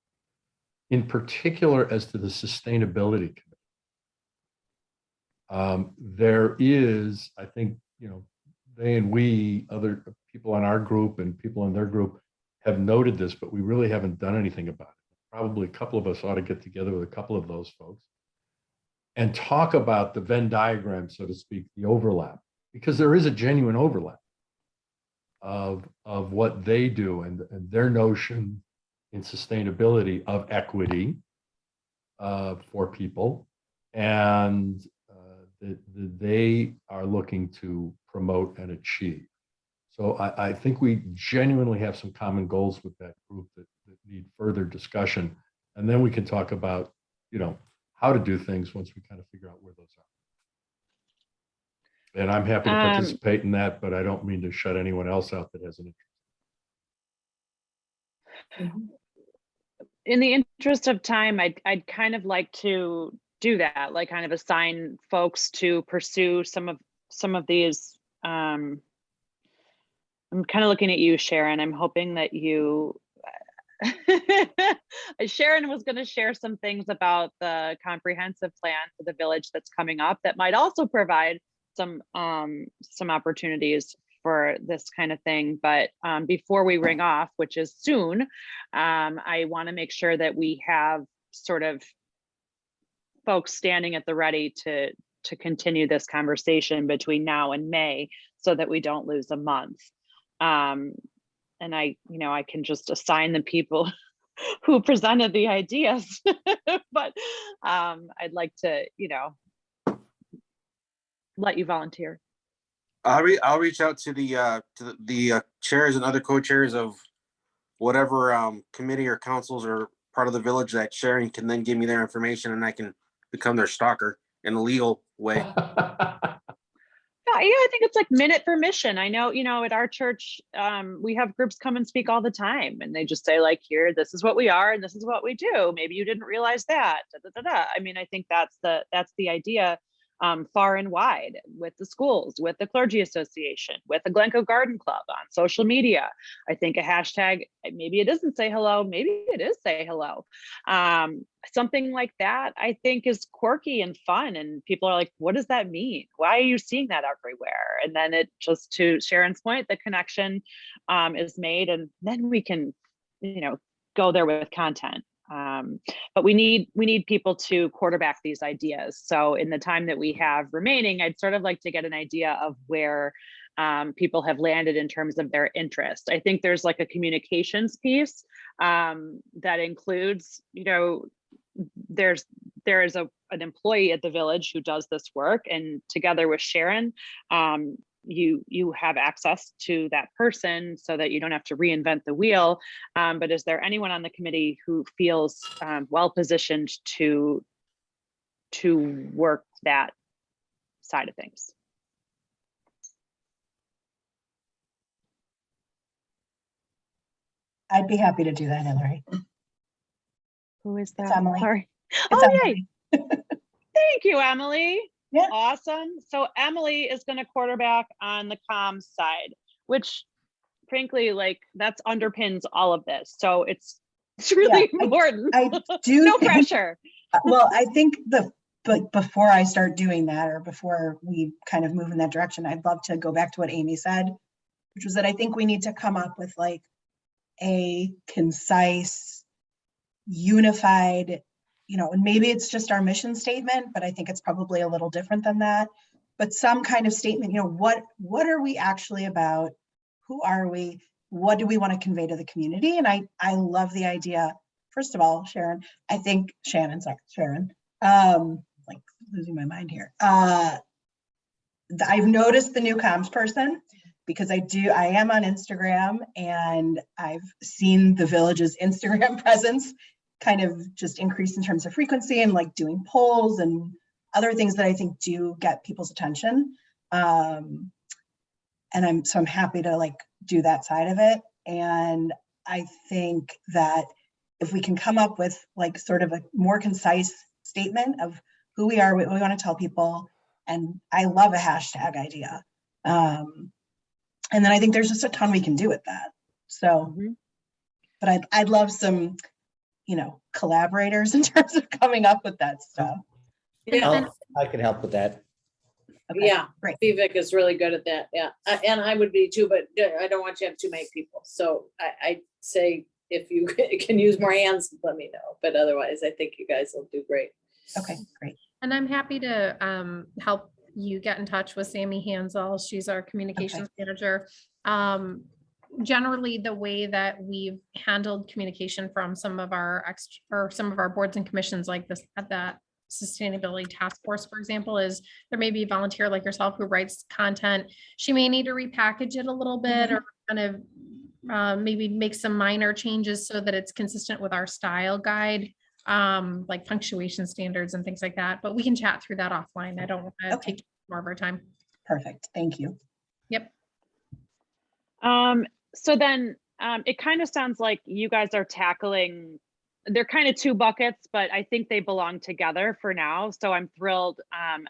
in particular as to the sustainability committee. There is, I think, they and we, other people in our group and people in their group, have noted this, but we really haven't done anything about it. Probably a couple of us ought to get together with a couple of those folks and talk about the Venn diagram, so to speak, the overlap, because there is a genuine overlap of what they do and their notion in sustainability of equity for people, and that they are looking to promote and achieve. So I think we genuinely have some common goals with that group that need further discussion, and then we can talk about, how to do things once we kind of figure out where those And I'm happy to Um, participate in that, but I don't mean to shut anyone else out that has an interest. In the interest of time, I'd kind of like to do that, like kind of assign folks to pursue some of these. I'm kind of looking at you, Sharon. I'm hoping that you, Sharon was going to share some things about the comprehensive plan for the village that's coming up that might also provide some opportunities for this kind of thing. But before we ring off, which is soon, I want to make sure that we have sort of folks standing at the ready to continue this conversation between now and May, so that we don't lose a month. And I can just assign the people who presented the ideas, but I'd like to, let you volunteer. I'll reach out to the chairs and other co-chairs of whatever committee or councils or part of the village that Sharon can then give me their information, and I can become their stalker in a legal way. Yeah, I think it's like minute for mission. I know, at our church, we have groups come and speak all the time, and they just say like, here, this is what we are, and this is what we do. Maybe you didn't realize that. Da, da, da, da. I mean, I think that's the idea, far and wide, with the schools, with the clergy association, with the Glencoe Garden Club, on social media. I think a hashtag, maybe it isn't say hello, maybe it is say hello. Something like that, I think, is quirky and fun, and people are like, what does that mean? Why are you seeing that everywhere? And then it just, to Sharon's point, the connection is made, and then we can, go there with content. But we need people to quarterback these ideas. So in the time that we have remaining, I'd sort of like to get an idea of where people have landed in terms of their interest. I think there's like a communications piece that includes, there is an employee at the village who does this work, and together with Sharon, you have access to that person so that you don't have to reinvent the wheel. But is there anyone on the committee who feels well positioned to work that side of things? I'd be happy to do that, Hillary. Who is that? It's Emily. Sorry. It's Yay. Thank you, Emily. Yeah. Awesome. So Emily is going to quarterback on the comms side, which frankly, like, that's underpins all of this. So it's really important. I do. No pressure. Well, I think but before I start doing that, or before we kind of move in that direction, I'd love to go back to what Amy said, which was that I think we need to come up with like a concise, unified, and maybe it's just our mission statement, but I think it's probably a little different than that. But some kind of statement, what are we actually about? Who are we? What do we want to convey to the community? And I love the idea. First of all, Sharon, like losing my mind here. I've noticed the new comms person, because I am on Instagram, and I've seen the village's Instagram presence kind of just increase in terms of frequency, and like doing polls and other things that I think do get people's attention. And I'm happy to like do that side of it. And I think that if we can come up with like sort of a more concise statement of who we are, what we want to tell people, and I love a hashtag idea. And then I think there's just a ton we can do with that. So, but I'd love some, collaborators in terms of coming up with that stuff. Yeah, I can help with that. Okay, yeah, great. Vivek is really good at that. Yeah, and I would be too, but I don't want you to have too many people. So I say, if you can use more hands, let me know. But otherwise, I think you guys will do great. Okay, great. And I'm happy to help you get in touch with Sammy Hansel. She's our communications manager. Generally, the way that we've handled communication from some of our boards and commissions, like this at that sustainability task force, for example, is there may be a volunteer like yourself who writes content. She may need to repackage it a little bit, or kind of maybe make some minor changes so that it's consistent with our style guide, like punctuation standards and things like that. But we can chat through that offline. I don't want to take more of our time. Perfect. Thank you. Yep. So then it kind of sounds like you guys are tackling, they're kind of two buckets, but I think they belong together for now. So I'm thrilled,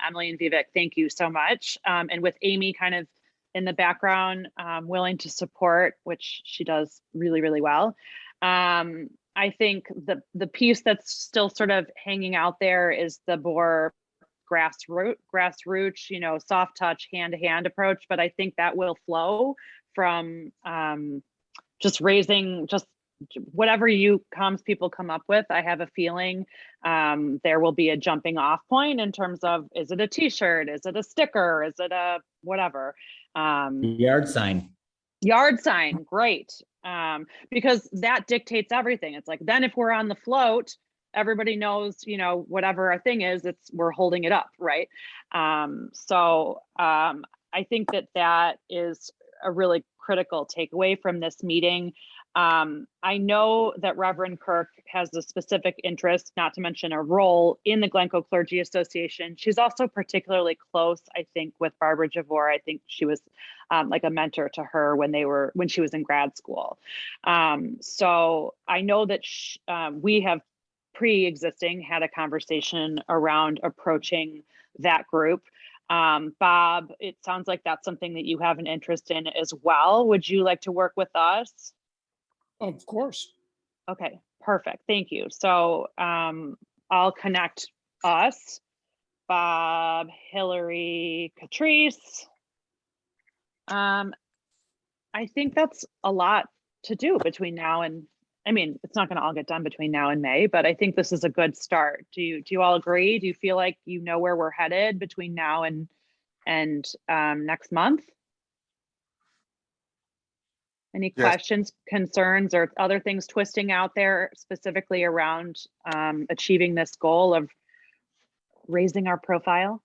Emily and Vivek, thank you so much. And with Amy kind of in the background, willing to support, which she does really, really well. I think the piece that's still sort of hanging out there is the more grassroots, you know, soft touch, hand-to-hand approach. But I think that will flow from just raising, just whatever you comms people come up with. I have a feeling there will be a jumping off point in terms of, is it a t-shirt? Is it a sticker? Is it a whatever? Yard sign. Yard sign, great. Because that dictates everything. It's like, then if we're on the float, everybody knows, you know, whatever our thing is, we're holding it up, right? So I think that is a really critical takeaway from this meeting. I know that Reverend Kirk has a specific interest, not to mention a role in the Glencoe Clergy Association. She's also particularly close, I think, with Barbara Javor. I think she was like a mentor to her when she was in grad school. So I know that we have pre-existing had a conversation around approaching that group. Bob, it sounds like that's something that you have an interest in as well. Would you like to work with us? Of course. Okay, perfect. Thank you. So I'll connect us, Bob, Hillary, Catrice. I think that's a lot to do between now and, I mean, it's not going to all get done between now and May, but I think this is a good start. Do you all agree? Do you feel like you know where we're headed between now and next month? Any Yes. questions, concerns, or other things twisting out there specifically around achieving this goal of raising our profile?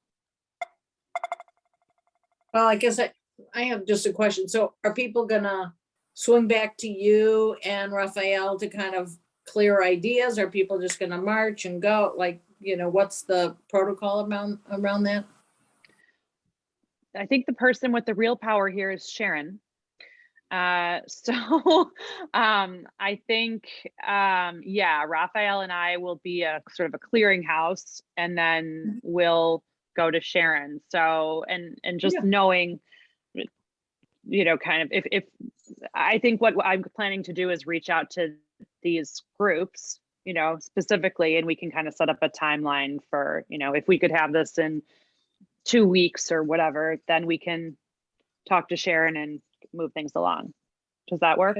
Well, I guess I have just a question. So are people gonna swing back to you and Raphael to kind of clear ideas? Are people just gonna march and go? Like, you know, what's the protocol around that? I think the person with the real power here is Sharon. So I think, yeah, Raphael and I will be a sort of a clearinghouse, and then we'll go to Sharon. So, and just knowing, you know, kind of if I think what I'm planning to do is reach out to these groups, you know, specifically, and we can kind of set up a timeline for, you know, if we could have this in 2 weeks or whatever, then we can talk to Sharon and move things along. Does that work?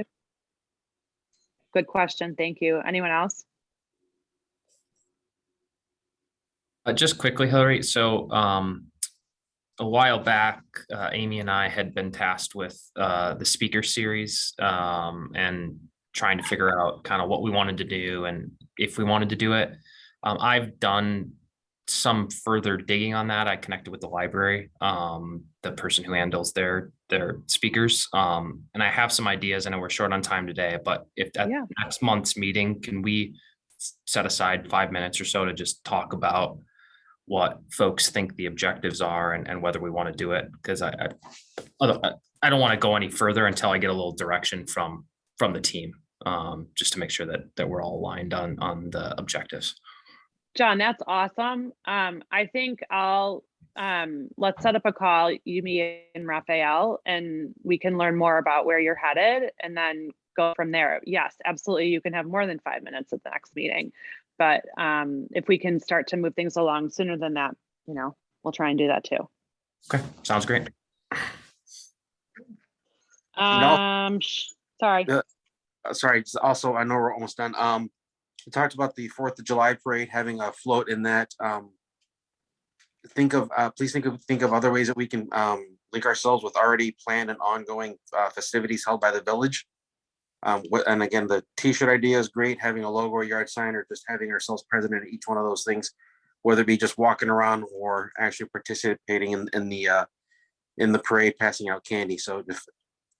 Good question. Thank you. Anyone else? Just quickly, Hillary. So a while back, Amy and I had been tasked with the speaker series and trying to figure out kind of what we wanted to do and if we wanted to do it. I've done some further digging on that. I connected with the library, the person who handles their speakers, and I have some ideas. I know we're short on time today, but if at next month's meeting, can we set aside 5 minutes or so to just talk about what folks think the objectives are and whether we want to do it? Because I don't want to go any further until I get a little direction from the team, just to make sure that we're all aligned on the objectives. John, that's awesome. I think let's set up a call, you, me, and Raphael, and we can learn more about where you're headed and then go from there. Yes, absolutely. You can have more than 5 minutes at the next meeting. But if we can start to move things along sooner than that, you know, we'll try and do that too. Okay, sounds great. Sorry. Sorry. Also, I know we're almost done. We talked about the 4th of July parade, having a float in that. Please think of other ways that we can link ourselves with already planned and ongoing festivities held by the village. And again, the t-shirt idea is great, having a logo or yard sign, or just having ourselves present in each one of those things, whether it be just walking around or actually participating in the parade, passing out candy. So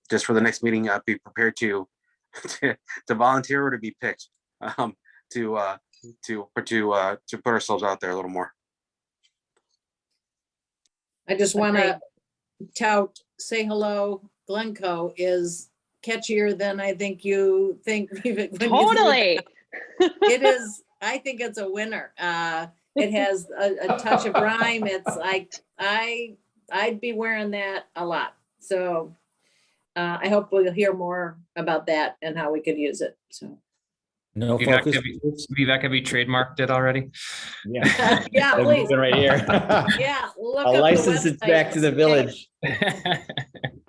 just for the next meeting, be prepared to volunteer or to be picked, to put ourselves out there a little more. I just want to tout Say Hello Glencoe is catchier than I think you think. when you say Totally. that. It is, I think it's a winner. It has a touch of rhyme. It's like, I'd be wearing that a lot. So I hope we'll hear more about that and how we could use it. So, No Vivek, focus. have you trademarked it already? Yeah. yeah, I'm please. moving right here. Yeah, look I'll up the license it back website. to the village.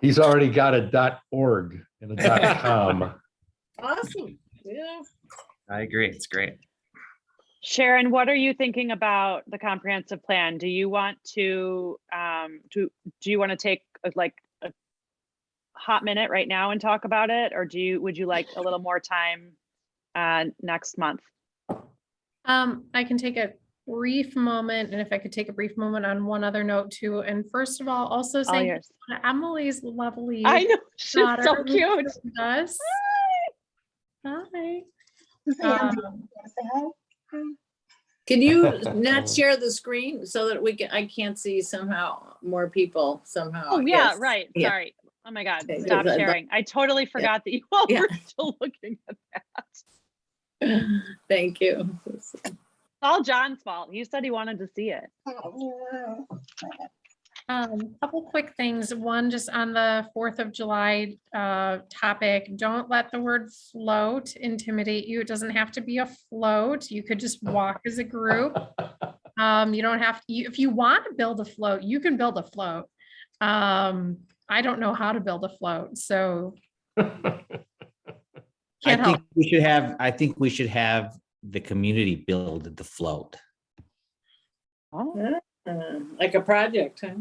He's already got a .org and a .com. Awesome. Yeah. I agree. It's great. Sharon, what are you thinking about the comprehensive plan? Do you want to do you want to take like a hot minute right now and talk about it, or would you like a little more time next month? I can take a brief moment, and if I could take a brief moment on one other note too. And first of all, also All saying yours. Emily's lovely I know, she's daughter so who cute. joined us. Hi. Say hi. Can you not share the screen so that I can't see somehow more people somehow? Oh yeah, Yes. right. Yeah. Sorry. Oh my God, Okay, stop good. sharing. I totally forgot that you all Yeah. were still looking at that. Thank you. It's all John's fault. He said he wanted to see it. Couple quick things. One, just on the 4th of July topic, don't let the word float intimidate you. It doesn't have to be a float. You could just walk as a group. You don't have to, if you want to build a float, you can build a float. I don't know how to build a float, so I can't help. think we should have the community build the float. Oh, Like a project, huh?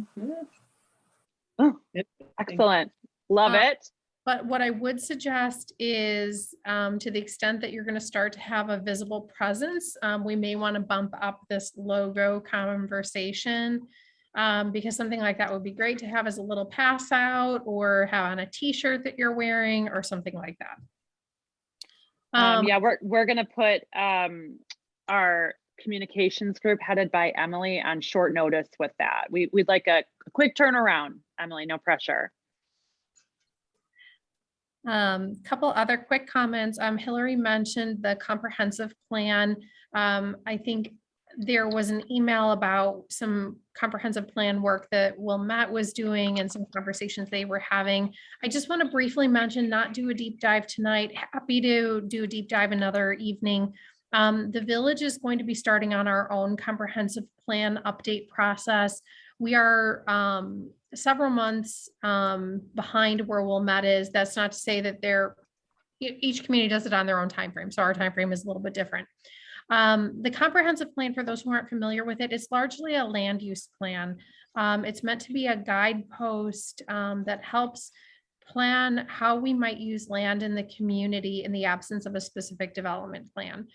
Yeah. excellent. Love it. But what I would suggest is, to the extent that you're going to start to have a visible presence, we may want to bump up this logo conversation, because something like that would be great to have as a little pass out or have on a t-shirt that you're wearing or something like that. Yeah, we're gonna put our communications group headed by Emily on short notice with that. We'd like a quick turnaround, Emily, no pressure. Couple other quick comments. Hillary mentioned the comprehensive plan. I think there was an email about some comprehensive plan work that Wilmette was doing and some conversations they were having. I just want to briefly mention, not do a deep dive tonight. Happy to do a deep dive another evening. The village is going to be starting on our own comprehensive plan update process. We are several months behind where Wilmette is. That's not to say that each community does it on their own timeframe. So our timeframe is a little bit different. The comprehensive plan, for those who aren't familiar with it, is largely a land use plan. It's meant to be a guidepost that helps plan how we might use land in the community in the absence of a specific development plan.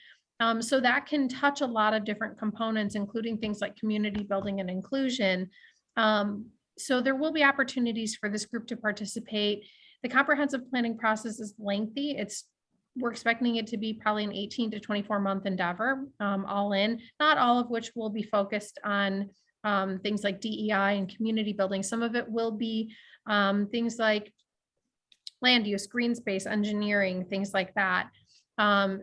So that can touch a lot of different components, including things like community building and inclusion. So there will be opportunities for this group to participate. The comprehensive planning process is lengthy. We're expecting it to be probably an 18 to 24 month endeavor, all in, not all of which will be focused on things like DEI and community building. Some of it will be things like land use, green space, engineering, things like that.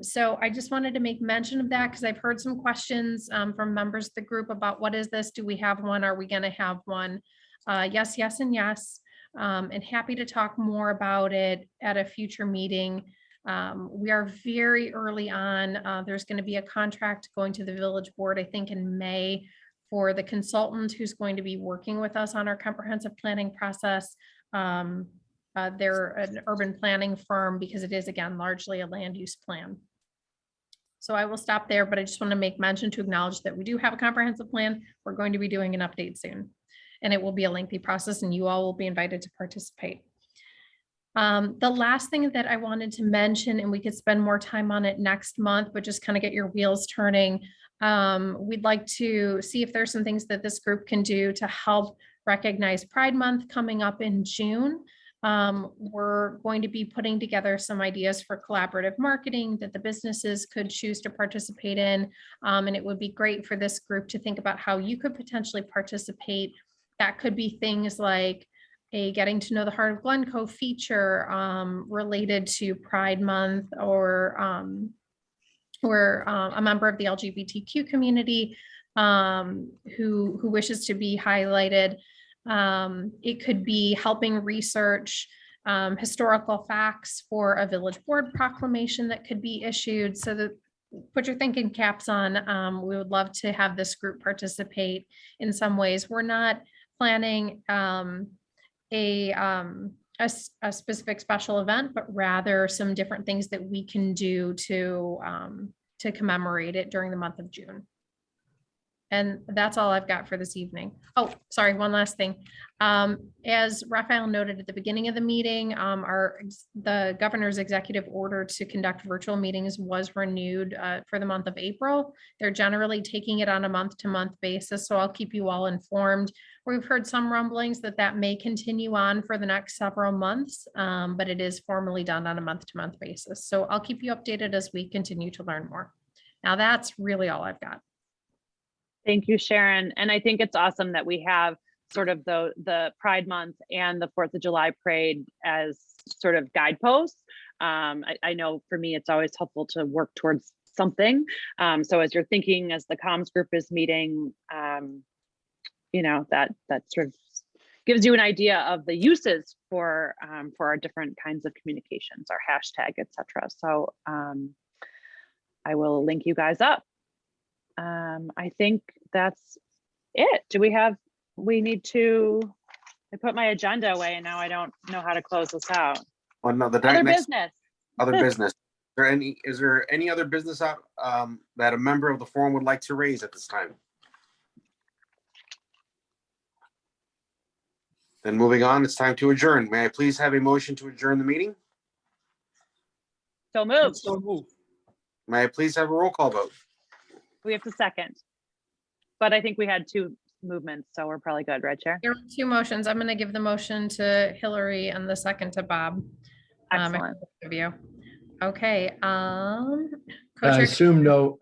So I just wanted to make mention of that because I've heard some questions from members of the group about what is this? Do we have one? Are we going to have one? Yes, yes, and yes. And happy to talk more about it at a future meeting. We are very early on. There's going to be a contract going to the village board, I think in May, for the consultant who's going to be working with us on our comprehensive planning process. They're an urban planning firm because it is, again, largely a land use plan. So I will stop there, but I just want to make mention to acknowledge that we do have a comprehensive plan. We're going to be doing an update soon, and it will be a lengthy process and you all will be invited to participate. The last thing that I wanted to mention, and we could spend more time on it next month, but just kind of get your wheels turning. We'd like to see if there's some things that this group can do to help recognize Pride Month coming up in June. We're going to be putting together some ideas for collaborative marketing that the businesses could choose to participate in. And it would be great for this group to think about how you could potentially participate. That could be things like a Getting to Know the Heart of Glencoe feature related to Pride Month, or a member of the LGBTQ community who wishes to be highlighted. It could be helping research historical facts for a village board proclamation that could be issued. So that, put your thinking caps on. We would love to have this group participate in some ways. We're not planning a specific special event, but rather some different things that we can do to commemorate it during the month of June. And that's all I've got for this evening. Oh, sorry, one last thing. As Raphael noted at the beginning of the meeting, the governor's executive order to conduct virtual meetings was renewed for the month of April. They're generally taking it on a month-to-month basis, so I'll keep you all informed. We've heard some rumblings that may continue on for the next several months, but it is formally done on a month-to-month basis. So I'll keep you updated as we continue to learn more. Now that's really all I've got. Thank you, Sharon. And I think it's awesome that we have sort of the Pride Month and the 4th of July parade as sort of guideposts. I know for me, it's always helpful to work towards something. So as you're thinking, as the comms group is meeting, you know, that sort of gives you an idea of the uses for our different kinds of communications, our hashtag, etc. So I will link you guys up. I think that's it. We need to, I put my agenda away and now I don't know how to close this out. Well, no, Other business. Other business. Is there any other business that a member of the forum would like to raise at this time? Then moving on, it's time to adjourn. May I please have a motion to adjourn the meeting? So moved. So move. May I please have a roll call vote? We have to second. But I think we had 2 movements, so we're probably good, right, Chair? There are 2 motions. I'm going to give the motion to Hillary and the second to Bob. Excellent. Of you. Okay. I Co-chair, assume no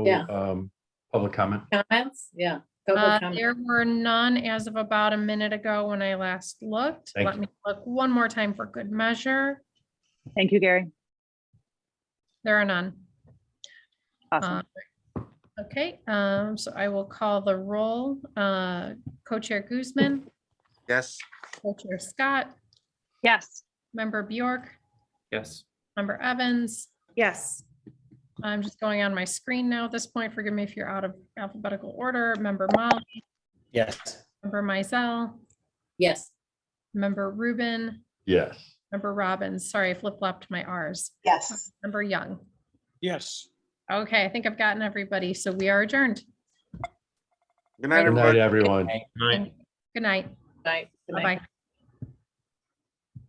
Yeah. public comment. Comments? Yeah. Public comment. there were none as of about a minute ago when I last looked. Thank Let you. me look one more time for good measure. Thank you, Gary. There are none. Awesome. Okay, so I will call the roll. Co-chair Guzman, Yes. co-chair Scott, Yes. member Bjork, Yes. member Evans. Yes. I'm just going on my screen now at this point. Forgive me if you're out of alphabetical order. Member Molly, Yes. member Mizell, Yes. member Rubin, Yes. member Robbins. Sorry, I flip-flopped my R's. Yes. Member Young. Yes. Okay, I think I've gotten everybody. So we are adjourned. Good night, Good night, everybody. everyone. Night. Good night. Night. Good night. Bye-bye.